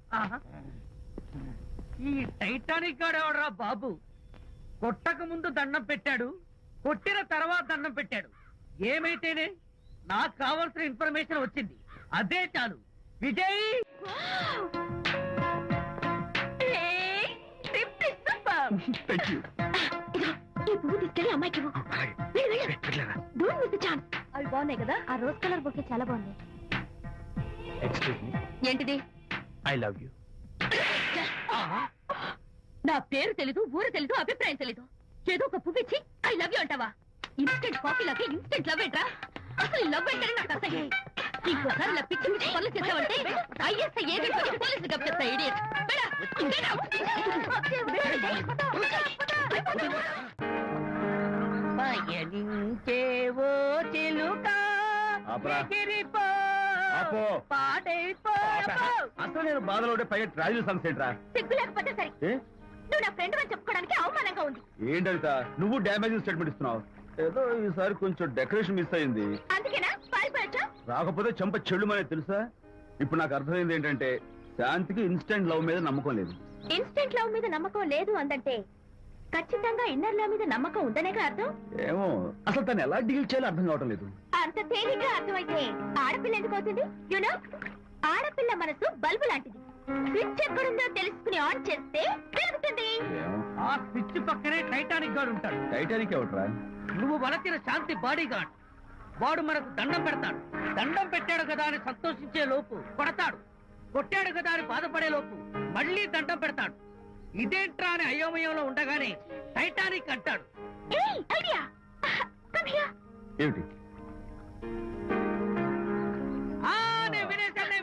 ఈ టైటానిక్ గాడెవడరా బాబు? కొట్టక ముందు దండం పెట్టాడు, కొట్టిన తర్వాత దండం పెట్టాడు. ఏమైతేనే నాకు కావాల్సిన ఇన్ఫర్మేషన్ వచ్చింది, అదే చాలు. విజయ్, ఈ పువ్వు తీసుకెళ్ళి అమ్మాయికి ఇవ్వు. Don't miss the chance. అవి బాగున్నాయి కదా? ఆ రోజ్ కలర్ బొకే చాలా బాగుంది. ఏంటిది? I love you. నా పేరు తెలీదు, ఊరు తెలీదు, అభిప్రాయం తెలీదు. ఏదో ఒక పువ్విచ్చి ఐ లవ్ యూ అంటావా? ఇన్స్టెంట్ కాఫీలకి ఇన్స్టెంట్ లవ్ ఏంట్రా? అసలు లవ్ ఏంటని నాకు అసహ్యం. ఇంకోసారి ఇలా పిచ్చి పిచ్చి పనులు చేసావంటే ఐఎస్ఐ ఏజెంట్ వచ్చి పోలీసులు కప్పిస్తా. ఇడియట్. పయనించేవో చిలుక ఆపరా. ఎగిరిపో, ఆపో. పాడైపో. అసలు నేను బాధలో ఉంటే పైగా ట్రాజల్ సంసేట్రా. సిగ్గు లేకపోతే సరే, నువ్వు నా ఫ్రెండ్ అని చెప్పుకోవడానికి అవమానంగా ఉంది. ఏంటంట నువ్వు డ్యామేజ్ స్టేట్మెంట్ ఇస్తున్నావు? ఏదో ఈసారి కొంచెం డెకరేషన్ మిస్ అయింది. అందుకేనా పారిపోయొచ్చా? రాకపోతే చెంప చెల్లుమనే తెలుసా? ఇప్పుడు నాకు అర్థమైంది ఏంటంటే శాంతికి ఇన్స్టెంట్ లవ్ మీద నమ్మకం లేదు. ఇన్స్టెంట్ లవ్ మీద నమ్మకం లేదు అందంటే ఖచ్చితంగా ఇన్నర్ లవ్ మీద నమ్మకం ఉందనేగా అర్థం. ఏమో అసలు తను ఎలా డీల్ చేయాలో అర్థం కావటం లేదు. అంత తేలిగ్గా అర్థమైతే ఆడపిల్ల ఎందుకు అవుతుంది? యూనో, ఆడపిల్ల మనసు బల్బు లాంటిది. స్విచ్ ఎక్కడుందో తెలుసుకుని ఆన్ చేస్తే పెరుగుతుంది. ఏమో ఆ పిచ్చి పక్కనే టైటానిక్ గాడు ఉంటాడు. టైటానిక్ ఎవట్రా? నువ్వు వలచిన శాంతి బాడీ గార్డ్. వాడు మనకు దండం పెడతాడు. దండం పెట్టాడు కదా అని సంతోషించే లోపు కొడతాడు. కొట్టాడు కదా అని బాధపడే లోపు మళ్ళీ దండం పెడతాడు. ఇదేంట్రా అని అయోమయంలో ఉండగానే టైటానిక్ అంటాడు. ఏయ్, ఐడియా. Come here. ఏమిటి? నేను వినేశాను.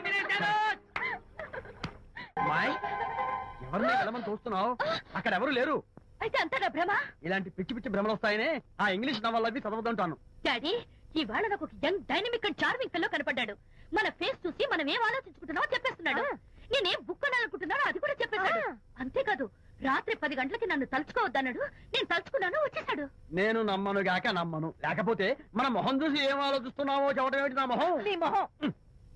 ఎవరిని వెళ్ళమని చూస్తున్నావు? అక్కడ ఎవరు లేరు. అయితే అంతా నా భ్రమ. ఇలాంటి పిచ్చి పిచ్చి భ్రమలు వస్తాయనే ఆ ఇంగ్లీష్ నవల్ అవి చదవదంటాను. డాడీ, ఇవాళ నాకు ఒక young dynamic and charming pillow కనపడ్డాడు. మన ఫేస్ చూసి మనం ఏం ఆలోచించుకుంటున్నామో చెప్పేస్తున్నాడు. నేనేం బుక్ అనాలనుకుంటున్నానో అది కూడా చెప్పేశాడు. అంతేకాదు, రాత్రి 10 గంటలకి నన్ను తలుచుకోవద్దన్నాడు. నేను తలుచుకున్నాను, వచ్చేసాడు. నేను నమ్మను గాక నమ్మను. లేకపోతే మన మొహం చూసి ఏం ఆలోచిస్తున్నావో చెప్పడం ఏమిటి? నా మొహం నీ మొహం.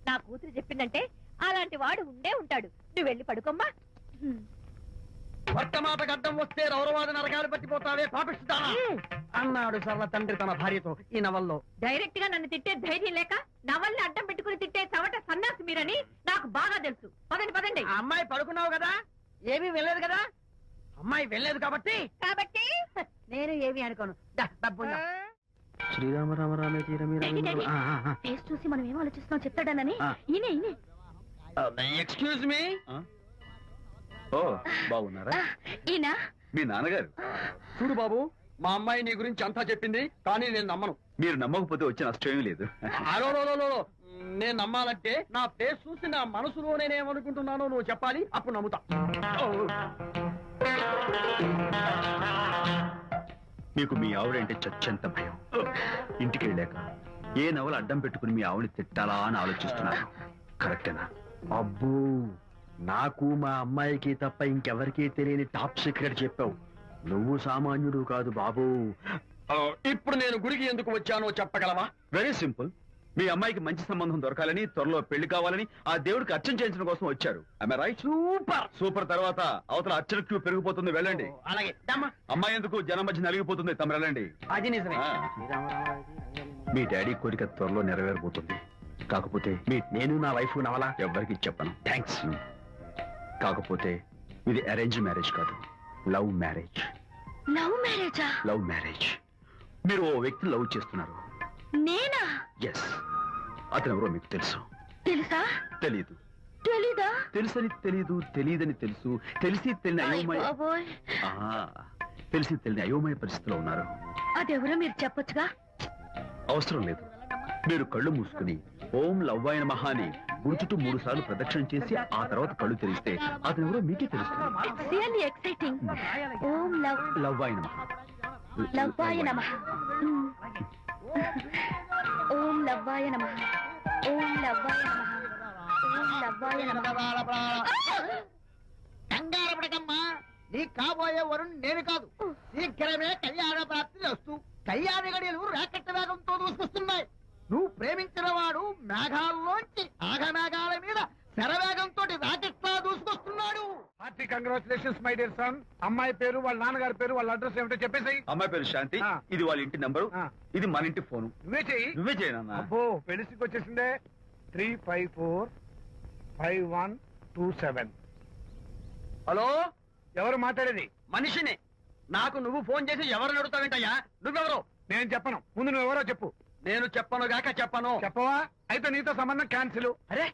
నా కూతురు చెప్పిందంటే అలాంటి వాడు ఉండే ఉంటాడు. నువ్వు వెళ్ళి పడుకోమ్మా. వర్తమాట గడ్డం వస్తే రౌరవాద నరకాలు పట్టిపోతావే పాపిస్తానా అన్నాడు సరళ తండ్రి తన భార్యతో ఈ నవల్లో. డైరెక్ట్ గా నన్ను తిట్టే ధైర్యం లేక నవల్ని అడ్డం పెట్టుకుని తిట్టే చవట సన్నాసి మీరని నాకు బాగా తెలుసు. పదండి పదండి. ఆ అమ్మాయి పడుకున్నావు కదా, ఏమీ వెళ్ళలేదు కదా. అమ్మాయి వెళ్ళలేదు కాబట్టి నేను ఏమి అనుకోను. శ్రీరామ రామ రామే ఫేస్ చూసి మనం ఏం ఆలోచిస్తున్నాం చెప్తాడనని. ఈయనే ఈయనే. Excuse me. ఓ బాగున్నారా? ఈయన మీ నాన్నగారు. చూడు బాబు, మా అమ్మాయి నీ గురించి అంతా చెప్పింది, కానీ నేను నమ్మను. మీరు నమ్మకపోతే వచ్చే నష్టం ఏమీ లేదు. అలో నేను నమ్మాలంటే నా ఫేస్ చూసి నా మనసులో నేనేమనుకుంటున్నానో నువ్వు చెప్పాలి, అప్పుడు నమ్ముతా. మీకు మీ ఆవిడంటే చచ్చెంత భయం. ఇంటికి వెళ్ళాక ఏ నవల అడ్డం పెట్టుకుని మీ ఆవిడని తిట్టాలా అని ఆలోచిస్తున్నాను. కరెక్టేనా? అబ్బో, నాకు మా అమ్మాయికి తప్ప ఇంకెవరికీ తెలియని టాప్ సీక్రెట్ చెప్పావు. నువ్వు సామాన్యుడు కాదు బాబు. ఇప్పుడు నేను గుడికి ఎందుకు వచ్చానో చెప్పగలవా? Very simple. మీ అమ్మాయికి మంచి సంబంధం దొరకాలని, త్వరలో పెళ్లి కావాలని ఆ దేవుడికి అర్చన చేయించడం కోసం వచ్చారు. రైట్? సూపర్. సూపర్. తర్వాత అవతల అర్చన క్యూ పెరిగిపోతుంది, వెళ్ళండి. అలాగే. అమ్మాయి ఎందుకు జనం మధ్య నలిగిపోతుంది, తమ వెళ్ళండి. అది నిజమే. మీ డాడీ కోరిక త్వరలో నెరవేరబోతుంది. కాకపోతే నేను నా వైఫ్ నవలా ఎవ్వరికి చెప్పను. థ్యాంక్స్. కాకపోతే ఇది అరేంజ్ మ్యారేజ్ కాదు, లవ్ మ్యారేజ్. లవ్ మ్యారేజా? Love marriage. మీరు ఓ వ్యక్తి లవ్ చేస్తున్నారు. నేనా? ఎస్. అతను ఎవరో మీకు తెలుసు. తెలుసా? తెలీదు. తెలీదా? తెలుసని తెలీదు, తెలియదని తెలుసు, తెలిసి తెలియని అయోమయ తెలిసి తెలియని అయోమయ పరిస్థితిలో ఉన్నారు. అదెవరో మీరు చెప్పొచ్చుగా. అవసరం లేదు. మీరు కళ్ళు మూసుకుని ఓం లవ్వాయ నమః అని గుడి చుట్టూ 3 సార్లు ప్రదక్షిణ చేసి ఆ తర్వాత కళ్ళు తెరిస్తే అతను ఎవరో మీకే తెలుస్తుంది. It's really exciting. ఓం లవ్వాయ నమః. లవ్వాయ నమః. ఓం లవ్వాయ నమః. ఓం లవ్వాయ నమః. ఓం లవ్వాయ నమః. కంగారు పడకమ్మా, నీ కాబోయే వరుణ్ నేను కాదు. శీఘ్రమే కళ్యాణ ప్రాప్తి వస్తూ కళ్యాణ గడియలు రాకెట్ వేగంతో దూసుకొస్తున్నాయి. నువ్వు ప్రేమించిన వాడు మేఘాల్లోంచి ఆగమేఘాల మీద శరవేగంతో రాకెట్ లా దూసుకొస్తున్నాడు. Hearty congratulations my dear son. అమ్మాయి పేరు, వాళ్ళ నాన్నగారి పేరు, వాళ్ళ అడ్రస్ ఏమిటో చెప్పేసి. అమ్మాయి పేరు శాంతి. ఇది వాళ్ళ ఇంటి నంబరు. ఇది మన ఇంటి ఫోను. నువ్వే చెయ్యి. నువ్వే చేయనన్నా. అబ్బో, పెళ్లికి వచ్చేసిందే. 3545127. హలో, ఎవరు మాట్లాడేది? మనిషిని. నాకు నువ్వు ఫోన్ చేసి ఎవరు అడుగుతావేంటయ్యా? నువ్వెవరు? నేను చెప్పను. ముందు నువ్వెవరో చెప్పు. నేను చెప్పను గాక చెప్పను. చెప్పవా? అయితే నీతో సంబంధం క్యాన్సిల్. అరే,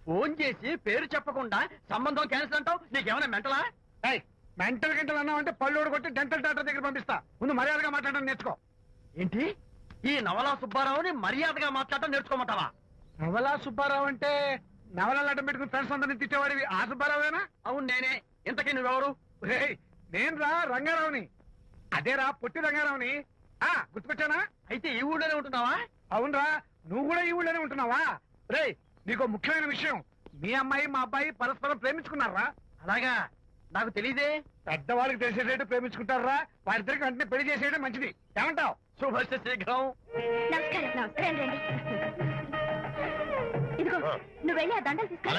ఫోన్ చేసి పేరు చెప్పకుండా సంబంధం క్యాన్సిల్ అంటావు? నీకేమైనా మెంటలా? మెంటల్ గింటల్ అన్నావంటే పళ్ళు కొట్టి డెంటల్ డాక్టర్ దగ్గర పంపిస్తా. ముందు మర్యాదగా మాట్లాడడం నేర్చుకో. ఏంటి ఈ నవలా సుబ్బారావుని మర్యాదగా మాట్లాడటం నేర్చుకోమంటావా? నవలా సుబ్బారావు అంటే నవలాలు అడ్డం పెట్టుకుని ఫ్రెండ్స్ అందరినీ తిట్టేవాడివి ఆ సుబ్బారావేనా? అవును నేనే. ఇంతకీ నువ్వెవరు? నేను రా రంగారావుని. అదేరా పొట్టి రంగారావుని. గుర్తుకొచ్చానా? అయితే ఈ ఊళ్ళోనే ఉంటున్నావా? అవునరా, నువ్వు కూడా ఈ ఊళ్ళోనే ఉంటున్నావా? రే, నీకు ముఖ్యమైన విషయం, మీ అమ్మాయి మా అబ్బాయి పరస్పరం ప్రేమించుకున్నారా? అలాగా, నాకు తెలీదే. పెద్దవాళ్ళకి తెలిసేటట్టు ప్రేమించుకుంటారా? వారిద్దరికి వెంటనే పెళ్లి చేసేయడం మంచిది. ఏమంటావు? శుభస్య శీఘ్రం. నమస్కారం. నమస్కారం రండి. ఇదిగో నువ్వు వెళ్ళి ఆ దండలు తీసుకో.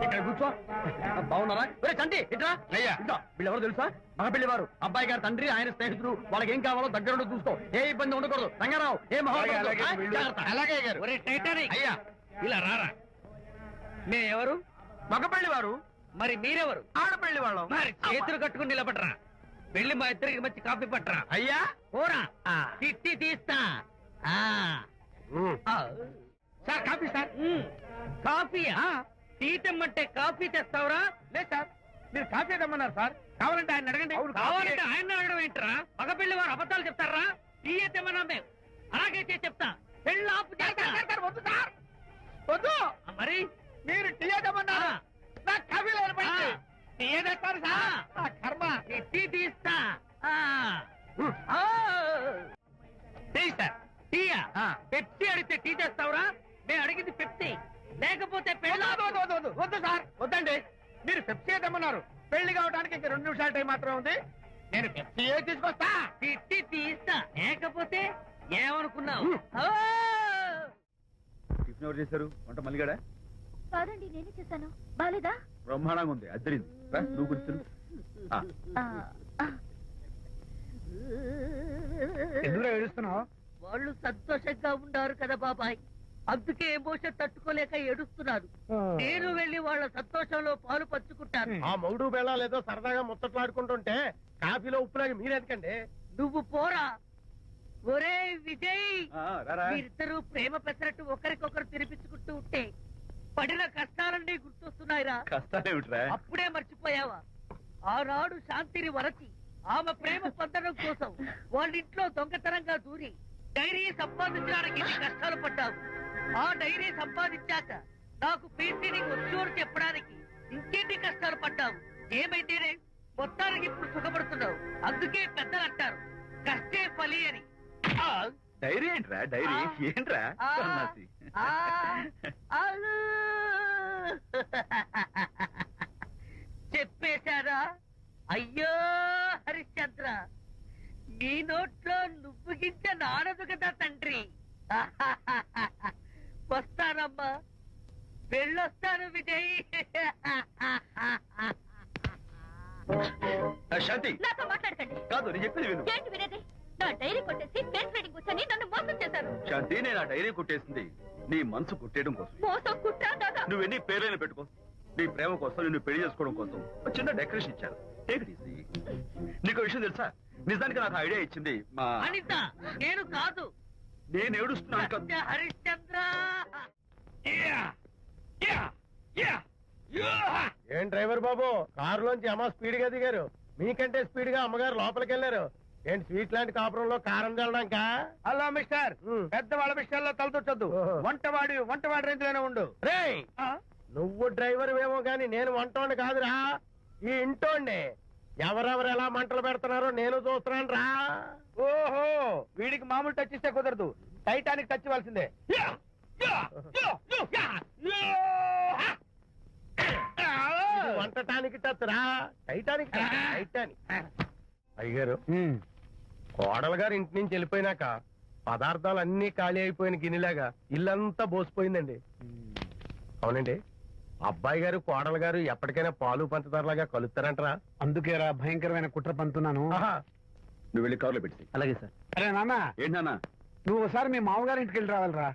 ఇక్కడ కూర్చో. బాగున్నారా? చంటి ఇట్రా. వీళ్ళెవరో తెలుసా? మగ పెళ్లివారు, అబ్బాయి గారి తండ్రి, ఆయన స్నేహితులు. వాళ్ళకి ఏం కావాలో దగ్గర చూసుకో. ఏ ఇబ్బంది ఉండకూడదు. రంగారావు ఏ అలాగే గారు. అయ్యా ఇలా రారా. ఎవరు? మగ పెళ్లివారు. మరి మీరెవరు? ఆడపెళ్లి వాళ్ళం. మరి చేతులు కట్టుకుని నిలబడరా. వెళ్ళి మా ఇద్దరికి మంచి కాఫీ పట్టరా. అయ్యా పోరా, తిట్టి తీస్తా. Sir coffee sir. కాఫీయా? టీ తెమ్మంటే కాఫీ తెస్తావురా? లేదు సార్, మీరు కాఫీ తెమ్మన్నారు సార్. కావాలంటే ఆయన అడగండి. కావాలంటే ఆయన అడగడం ఏంట్రా? మగ పెళ్లి వారు అబద్ధాలు చెప్తారా? టీ తెమ్మన్నా మేము అలాగే చేసి చెప్తా. పెళ్ళి ఆపు చేస్తా. వద్దు సార్, వద్దు. మరి మీరు టీ తెమ్మన్నారు, నాకు కాఫీ లేదు. టీ తెస్తారు సార్. కర్మ. టీ తీస్తా. Tea sir. టీయా? పెప్సీ అడిగితే టీ చేస్తావురా? మేము అడిగింది పెప్సీ, లేకపోతే పెళ్ళి. వద్దు సార్, వద్దండి. మీరు పెప్సీ తెమ్మన్నారు. పెళ్లి కావడానికి ఇంక 2 నిమిషాల టైం మాత్రం ఉంది. నేను పెప్సీ తీసుకొస్తా. తిట్టి తీస్తా, లేకపోతే ఏమనుకున్నావు? టిఫిన్ ఎవరు చేశారు? వంట మల్లిగాడా? కాదండి, నేనే చేశాను. బాలేదా? బ్రహ్మాండంగా ఉంది. అద్దరింది. నువ్వు కూర్చుని. ఎందుకు ఏడుస్తున్నావు? వాళ్ళు సంతోషంగా ఉన్నారు కదా బాబాయ్, అందుకే ఎమోషన్ తట్టుకోలేక ఏడుస్తున్నారు. నేను వెళ్ళి వాళ్ళ సంతోషంలో పాలు పంచుకుంటాను. ఆ మౌడు బేళాలు ఏదో సరదాగా ముచ్చట్లాడుకుంటుంటే కాఫీలో ఉప్పులాగి మీరెందుకండి? నువ్వు పోరా. ఒరే విజయ్, రారా. మీరిద్దరూ ప్రేమ పెసరట్టు ఒకరికొకరు తినిపించుకుంటూ ఉంటే పడిన కష్టాలన్నీ గుర్తొస్తున్నాయిరా. కష్టాలేమిట్రా? అప్పుడే మర్చిపోయావా? ఆనాడు శాంతిని వరచి ఆమె ప్రేమ పొందడం కోసం వాళ్ళింట్లో దొంగతనంగా దూరి డైరీ సంపాదించడానికి ఇన్ని కష్టాలు పడ్డావు. ఆ డైరీ సంపాదించాక నాకు పీసీని వచ్చోరు చెప్పడానికి ఇంకెన్ని కష్టాలు పడ్డావు. ఏమైతేనే మొత్తానికి ఇప్పుడు సుఖపడుతున్నావు. అందుకే పెద్దలు అంటారు కష్టే ఫలి అని. డైరీ ఏంట్రా? డైరీ ఏంట్రా? సన్నాసి. చెప్పేశారా? అయ్యో హరిశ్చంద్ర, నీ నోట్లో నువ్వు గింజ నానదు కదా తండ్రి. వస్తానమ్మా, వెళ్ళొస్తాను విజయ్. శాంతి నాతో మాట్లాడకండి. కాదు, నేను చెప్పేది విను. ఏంటి వినేది? నా డైరీ కొట్టేసి ఫేస్ రీడింగ్ వచ్చని నన్ను మోసం చేశారు. శాంతి, నేను ఆ డైరీ కుట్టేసింది నీ మనసు కుట్టేయడం కోసం. మోసం కుట్రా కాదా? నువ్వు ఎన్ని పేర్లైనా పెట్టుకో, నీ ప్రేమ కోసం, నిన్ను పెళ్లి చేసుకోవడం కోసం ఒక చిన్న డెకరేషన్ ఇచ్చాను. Take it easy. నీకు విషయం తెలుసా? నిజానికి నాకు ఐడియా ఇచ్చింది మా అనిత, నేను కాదు. నేను ఏడుస్తున్నాను కదా. హరిశ్చంద్ర, ఏం డ్రైవర్ బాబు, కారులోంచి అమ్మ స్పీడ్ గా దిగారు. మీకంటే స్పీడ్ గా అమ్మగారు లోపలికి వెళ్ళారు. ఏంటి స్వీట్ లాంటి కాపురంలో కారం చల్లడానిక? హలో మిస్టర్, పెద్దవాళ్ళ విషయాల్లో తలదొచ్చొద్దు. వంటవాడి రేంజ్ లోనే ఉండు. రేయ్, నువ్వు డ్రైవర్ ఏమో గాని నేను వంటోండి కాదురా, ఈ ఇంటోండి. ఎవరెవరు ఎలా మంటలు పెడుతున్నారో నేను చూస్తున్నాను రా. ఓహో, వీడికి మామూలు టచ్ ఇస్తే కుదరదు, టైటానిక్ టచ్ ఇవ్వాల్సిందే. వంటటానికి టచ్ రా, టైటానిక్ టైటానిక్. అయ్యగారు, కోడలు గారు ఇంటి నుంచి వెళ్ళిపోయినాక పదార్థాలు అన్ని ఖాళీ అయిపోయిన గిన్నెలాగా ఇల్లంతా బోసిపోయిందండి. అవునండి, అబ్బాయి గారు కోడలు గారు ఎప్పటికైనా పాలు పంచదారలాగా కలుస్తారంటరా? అందుకేరా భయంకరమైన కుట్ర పంతున్నాను. నువ్వు వెళ్ళి కారులో పెట్టి. అలాగే సార్. అరే నాన్న, ఏంటన్నా? నువ్వు ఒకసారి మీ మామగారి ఇంటికి వెళ్ళి రావాలిరా.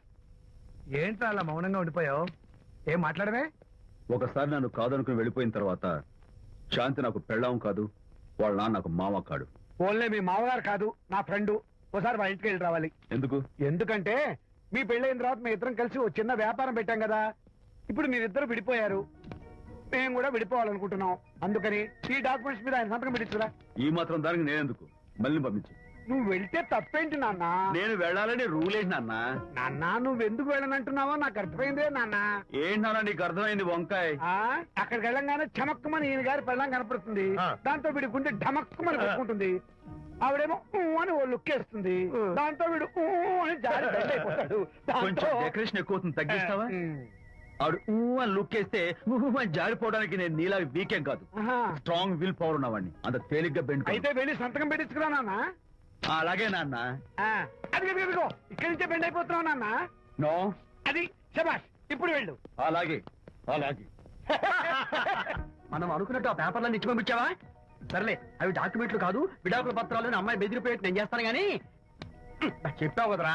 ఏంట్రా అలా మౌనంగా ఉండిపోయావు? ఏం మాట్లాడమే? ఒకసారి నన్ను కాదనుకుని వెళ్ళిపోయిన తర్వాత శాంతి నాకు పెళ్ళాం కాదు, వాళ్ళ నాన్న నాకు మామ కాడు. ఓన్లే మీ మామగారు కాదు, నా ఫ్రెండ్. ఒకసారి వాళ్ళ ఇంటికి వెళ్ళి రావాలి. ఎందుకు? ఎందుకంటే మీ పెళ్ళైన తర్వాత మీ ఇద్దరం కలిసి ఓ చిన్న వ్యాపారం పెట్టాం కదా. ఇప్పుడు మీరిద్దరు విడిపోయారు. మేము కూడా విడిపోవాలనుకుంటున్నాం. అందుకని ఈ డాక్యుమెంట్స్ మీద ఆయన సంతకం పెట్టించురా. ఈ మాత్రం దానికి నేనెందుకు, మళ్ళీ పంపించు. నువ్వు వెళ్తే తప్పేంటి నాన్న? నేను వెళ్ళాలని రూల్ ఏంటి నాన్న? నాన్న నువ్వు ఎందుకు వెళ్ళనంటున్నావో నాకు అర్థమైందే నాన్న. ఏంటి నాన్న నీకు అర్థమైంది వంకాయ? అక్కడికి వెళ్ళంగానే చమక్కుమని ఈయన గారి పెళ్ళం కనపడుతుంది. దాంతో వీడి గుండె ఢమక్కుమని కొట్టుకుంటుంది. ఆవిడేమో ఊ అని ఓ లుక్ వేస్తుంది. దాంతో వీడు ఊ అని జారి బెడ్ అయిపోతాడు. కొంచెం డెకరేషన్ ఎక్కువ అవుతుంది, తగ్గిస్తావా? ఆవిడ ఊ అని లుక్ వేస్తే ఊ అని జారిపోవడానికి నేను నీలా వీకేం కాదు, స్ట్రాంగ్ విల్ పవర్ ఉన్నవాడిని. అంత తేలిగ్గా బెండ్ అయితే వెళ్ళి సంతకం పెట్టించుకురా నాన్న. అలాగే నాన్న. అది ఇక్కడి నుంచే బెండ్ అయిపోతున్నావు నాన్న. నో, అది శబాష్, ఇప్పుడు వెళ్ళు. అలాగే అలాగే. మనం అనుకున్నట్టు ఆ పేపర్లను ఇచ్చి పంపించావా? సర్లే, అవి డాక్యుమెంట్లు కాదు, విడాకుల పత్రాలు. అమ్మాయి బెదిరిపోయేట్టు నేను చేస్తాను గానీ చెప్పావు కదరా,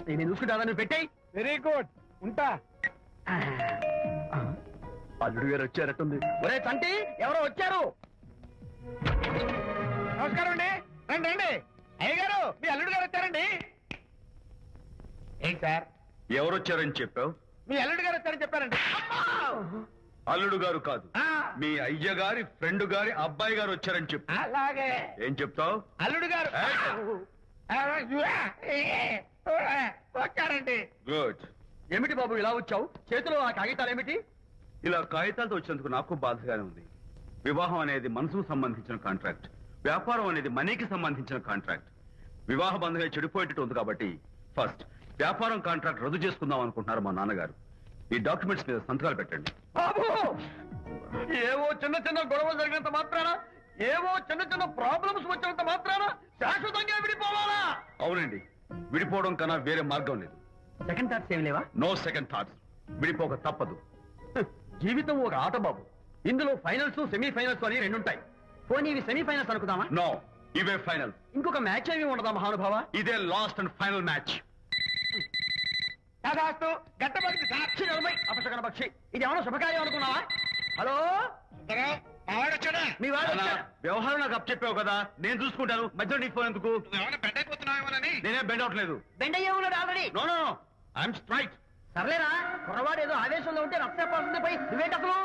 నేను చూసుకుంటా. నువ్వు పెట్టాయి. వెరీ గుడ్, ఉంటా. అల్లుడు గారు వచ్చారట్టుంది. ఒరే తంటి, ఎవరో వచ్చారు. నమస్కారం అండి. రండి రండి. అయ్య గారు, మీ అల్లుడు గారు వచ్చారండి. ఏంటి సార్? ఎవరు వచ్చారని చెప్పావు? మీ అల్లుడు గారు వచ్చారని చెప్పారండి. అల్లుడు గారు కాదు, మీ అయ్య గారి ఫ్రెండ్ గారి అబ్బాయి గారు వచ్చారని చెప్పు. అలాగే. ఏం చెప్తావు? అల్లుడు గారు వచ్చారండి. గుడ్. ఏమిటి బాబు ఇలా వచ్చావు? చేతిలో ఆ కాగితాలు ఏమిటి? ఇలా కాగితాలతో వచ్చినందుకు నాకు బాధగానే ఉంది. వివాహం అనేది మనసుకు సంబంధించిన కాంట్రాక్ట్, వ్యాపారం అనేది మనీకి సంబంధించిన కాంట్రాక్ట్. వివాహ బంధంగా చెడిపోయేటట్టు ఉంది కాబట్టి ఫస్ట్ వ్యాపారం కాంట్రాక్ట్ రద్దు చేసుకుందాం అనుకుంటున్నారు మా నాన్నగారు. ఈ డాక్యుమెంట్స్ మీద సంతకాలు పెట్టండి. బాబు, ఏవో చిన్న చిన్న గొడవలు జరిగినంత మాత్రాన, ఏవో చిన్న చిన్న ప్రాబ్లమ్స్ వచ్చినంత మాత్రాన శాశ్వతంగా విడిపోవాలా? అవునండి, విడిపోవడం కన్నా వేరే మార్గం లేదు. సెకండ్ థాట్స్ ఏమి లేవా? No second thoughts. విడిపోక తప్పదు. జీవితం ఒక ఆట బాబు. ఇందులో ఫైనల్స్, సెమీఫైనల్స్ అని రెండుంటాయి. పోనీ ఇవి సెమీఫైనల్స్ అనుకుందామా? నో, ఇవే ఫైనల్. ఇంకొక మ్యాచ్ ఏమి ఉండదా మహానుభావ? ఇదే లాస్ట్ అండ్ ఫైనల్ మ్యాచ్. గట్టబడి సాక్షి నిలబై అపశకన పక్షి. ఇది ఏమన్నా శుభకార్యం అనుకున్నావా? హలో, మీ వాడు అన్నా, వ్యవహారం నాకు అప్ చెప్పావు కదా, నేను చూసుకుంటాను. మధ్యలో నీ ఫోన్ ఎందుకు? నేనే బెండ్ అవట్లేదు. బెండ్ అయ్యే ఉన్నాడు already. No no, I'm straight. సర్లేరా, కుర్రవాడు ఏదో ఆవేశంలో ఉంటే రక్త చెప్పాల్సింది పోయి నువ్వేంటి అసలు?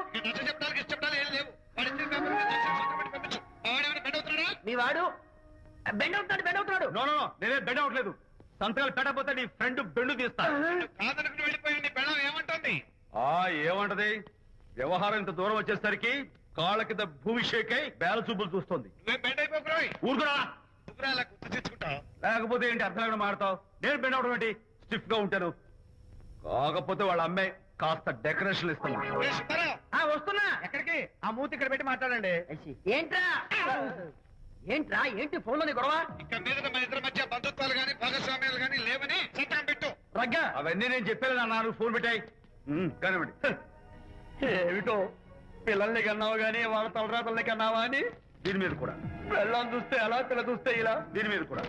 మీ వాడు బెండ్ అవుతున్నాడు, బెండ్ అవుతున్నాడు. నో నో, నేనే బెండ్ అవట్లేదు. సంతకాలు పెట్టకపోతే నీ ఫ్రెండ్ బెండు తీస్తా. ఏమంటది? వ్యవహారం ఇంత దూరం వచ్చేసరికి కాళ్ళ కింద భూమి షేక్ అయి బేల చూపులు చూస్తుంది. ఊరుకురా, లేకపోతే ఏంటి అర్థం లేకుండా మాడతావు? నేను బెండ్ అవడం ఏంటి? స్టిఫ్ గా ఉంటాను. కాకపోతే వాళ్ళ అమ్మాయి కాస్త డెకరేషన్ ఇస్తాను. వస్తున్నా. ఎక్కడికి? ఆ మూతి ఇక్కడ పెట్టి మాట్లాడండి. ఏంట్రా ఏంట్రా ఏంటి ఫోన్ లోని గొడవ? బంధుత్వాలు గాని భాగస్వామ్యాలు గాని లేవని సంతకం పెట్టు. రగ్గా అవన్నీ నేను చెప్పాను అన్నారు. ఫోన్ పెట్టాయి కానివ్వండి. ఏమిటో పిల్లల్ని కన్నావు గానీ వాళ్ళ తలరాతల్ని కన్నావా అని. దీని మీద కూడా పిల్లల్ని చూస్తే అలా, పిల్ల చూస్తే ఇలా. దీని మీద కూడా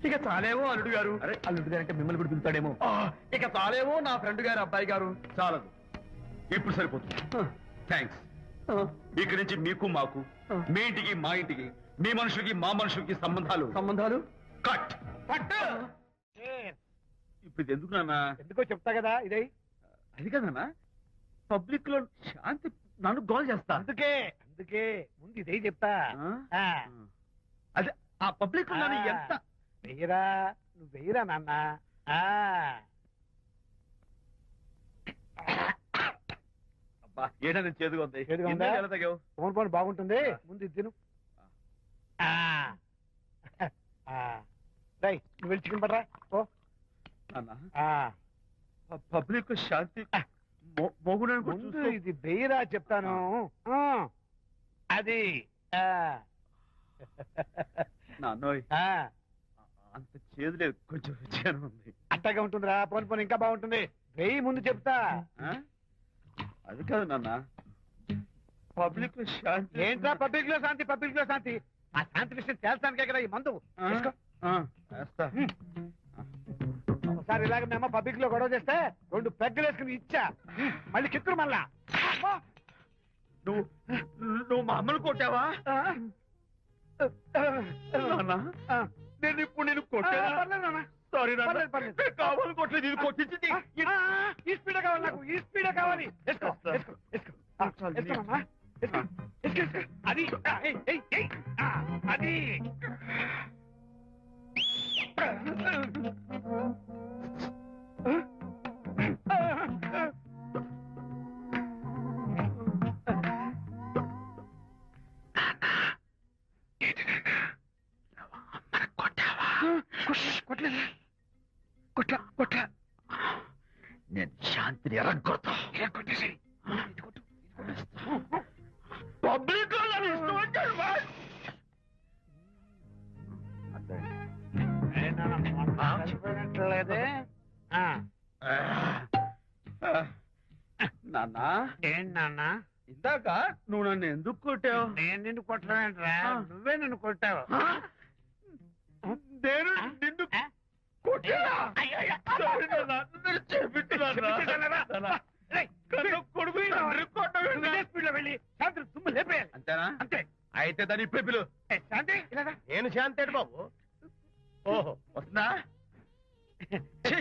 ఇక చాలేమో అల్లుడు గారు. అరే, అల్లుడు గారు అంటే మిమ్మల్ని కూడా పిలుతాడేమో. ఇక చాలేమో నా ఫ్రెండ్ గారు అబ్బాయి గారు. చాలదు, ఇప్పుడు సరిపోతుంది. థ్యాంక్స్. ఇక్కడి నుంచి మీకు మాకు, మీ ఇంటికి మా ఇంటికి, మీ మనుషులకి మా మనుషులకి సంబంధాలు కట్. ఇప్పుడు ఇది ఎందుకు నాన్న? ఎందుకో చెప్తా కదా. ఇదే అది కదన్నా, పబ్లిక్ లో శాంతి నన్ను గోల్ చేస్తా. అందుకే ముందు ఇదే చెప్తా. అదే ఆ పబ్లిక్ లో ఎంత వెయ్యరా, నువ్వు వెయ్యరా నాన్న. అబ్బా, ఏంటని చేదుగా ఉంది. చేదుగా ఉందా? ఇందాక ఎలా తాగావు? ఫోన్ ఫోన్ బాగుంటుంది. ముందు ఇది తిను. రై, నువ్వు వెళ్ళి చికెన్ పడరా. ఓ నాన్న, పబ్లిక్ లో శాంతి మొగుడని కూడా ముందు చూస్తూ- ఇది వెయ్యరా చెప్తాను. అది నాన్నోయ్, అంత చేదు లేదు, కొంచెం రుచిగానే ఉంది. అట్టగా ఉంటుందిరా. పోను పోను ఇంకా బాగుంటుంది. వెయ్యి ముందు చెప్తా. ఆ? అది కాదు నాన్న, పబ్లిక్ లో శాంతి. ఏంట్రా పబ్లిక్ లో శాంతి? పబ్లిక్ లో శాంతి? ఆ శాంతి విషయం తేల్చడానికే కదా ఈ మందు. వేసుకో. వేస్తా. ఒకసారి ఇలాగ మేము పబ్లిక్ లో గొడవ చేస్తే 2 పెగ్గలు వేసుకుని ఇచ్చా. మళ్ళీ కిక్కురు మళ్ళా. నువ్వు మా అమ్మను కొట్టావా? నాన్న, నేను ఇప్పుడు నేను కొట్టాను. సారీ నాన్న, నేను కావాలి కొట్టలేదు. ఇది కొట్టించింది. ఈ స్పీడ్ కావాలి నాకు, ఈ స్పీడ్ కావాలి. వేసుకో, వేసుకో, వేసుకో. వేసుకోమ్మా. అది అది నేను శాంతిని ఎరగొడతా పబ్లిక్ లో నన్ను ఇష్టం వచ్చాడు వాడు. నాన్న ఏంటి నాన్న ఇందాక నువ్వు నన్ను ఎందుకు కొట్టావు? నేను నిన్ను కొట్టలేంట్రా నువ్వే నన్ను కొట్టావు. నేను నిన్ను కొట్టానా? సారీ నాన్న, నన్ను చేపించున్నానా? కన్ను కొడుకు తండ్రి కొట్టవేంటి? వెళ్ళి శాంతి తుమ్ము లేపేయాలి. అంతేనా? అంతే. అయితే దాని ఇప్పుడే పిలు. శాంతి నేను శాంతి బాబు. ఓహో వస్తుందా? ఛీ,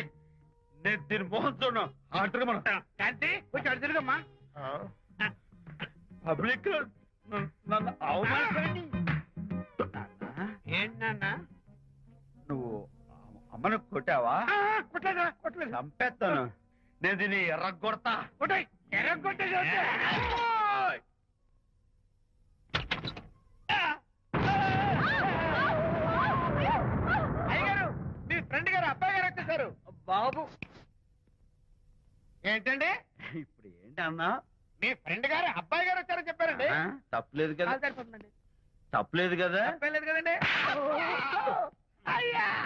నేను దీని మోహన్ చూడను. ఆటగా మనం శాంతి కొంచెం అటు తిరుగమ్మా. పబ్లిక్ నన్ను అవమానించండి. ఏంటి నాన్న నువ్వు అమ్మను కొట్టావా? కొట్టలేదా కొట్టలేదు. చంపేస్తాను. నేను దీన్ని ఎర్రగొడతా. కొట్టాయి ఎర్రగొట్టే అయ్యగారు మీ ఫ్రెండ్ గారు అబ్బాయి గారు వచ్చేసారు. బాబు ఏంటండి ఇప్పుడు ఏంటి అన్నా? మీ ఫ్రెండ్ గారు అబ్బాయి గారు వచ్చారని చెప్పారండి. తప్పలేదు కదా? సరిపోతుందండి. తప్పలేదు కదా? తప్పలేదు కదండి.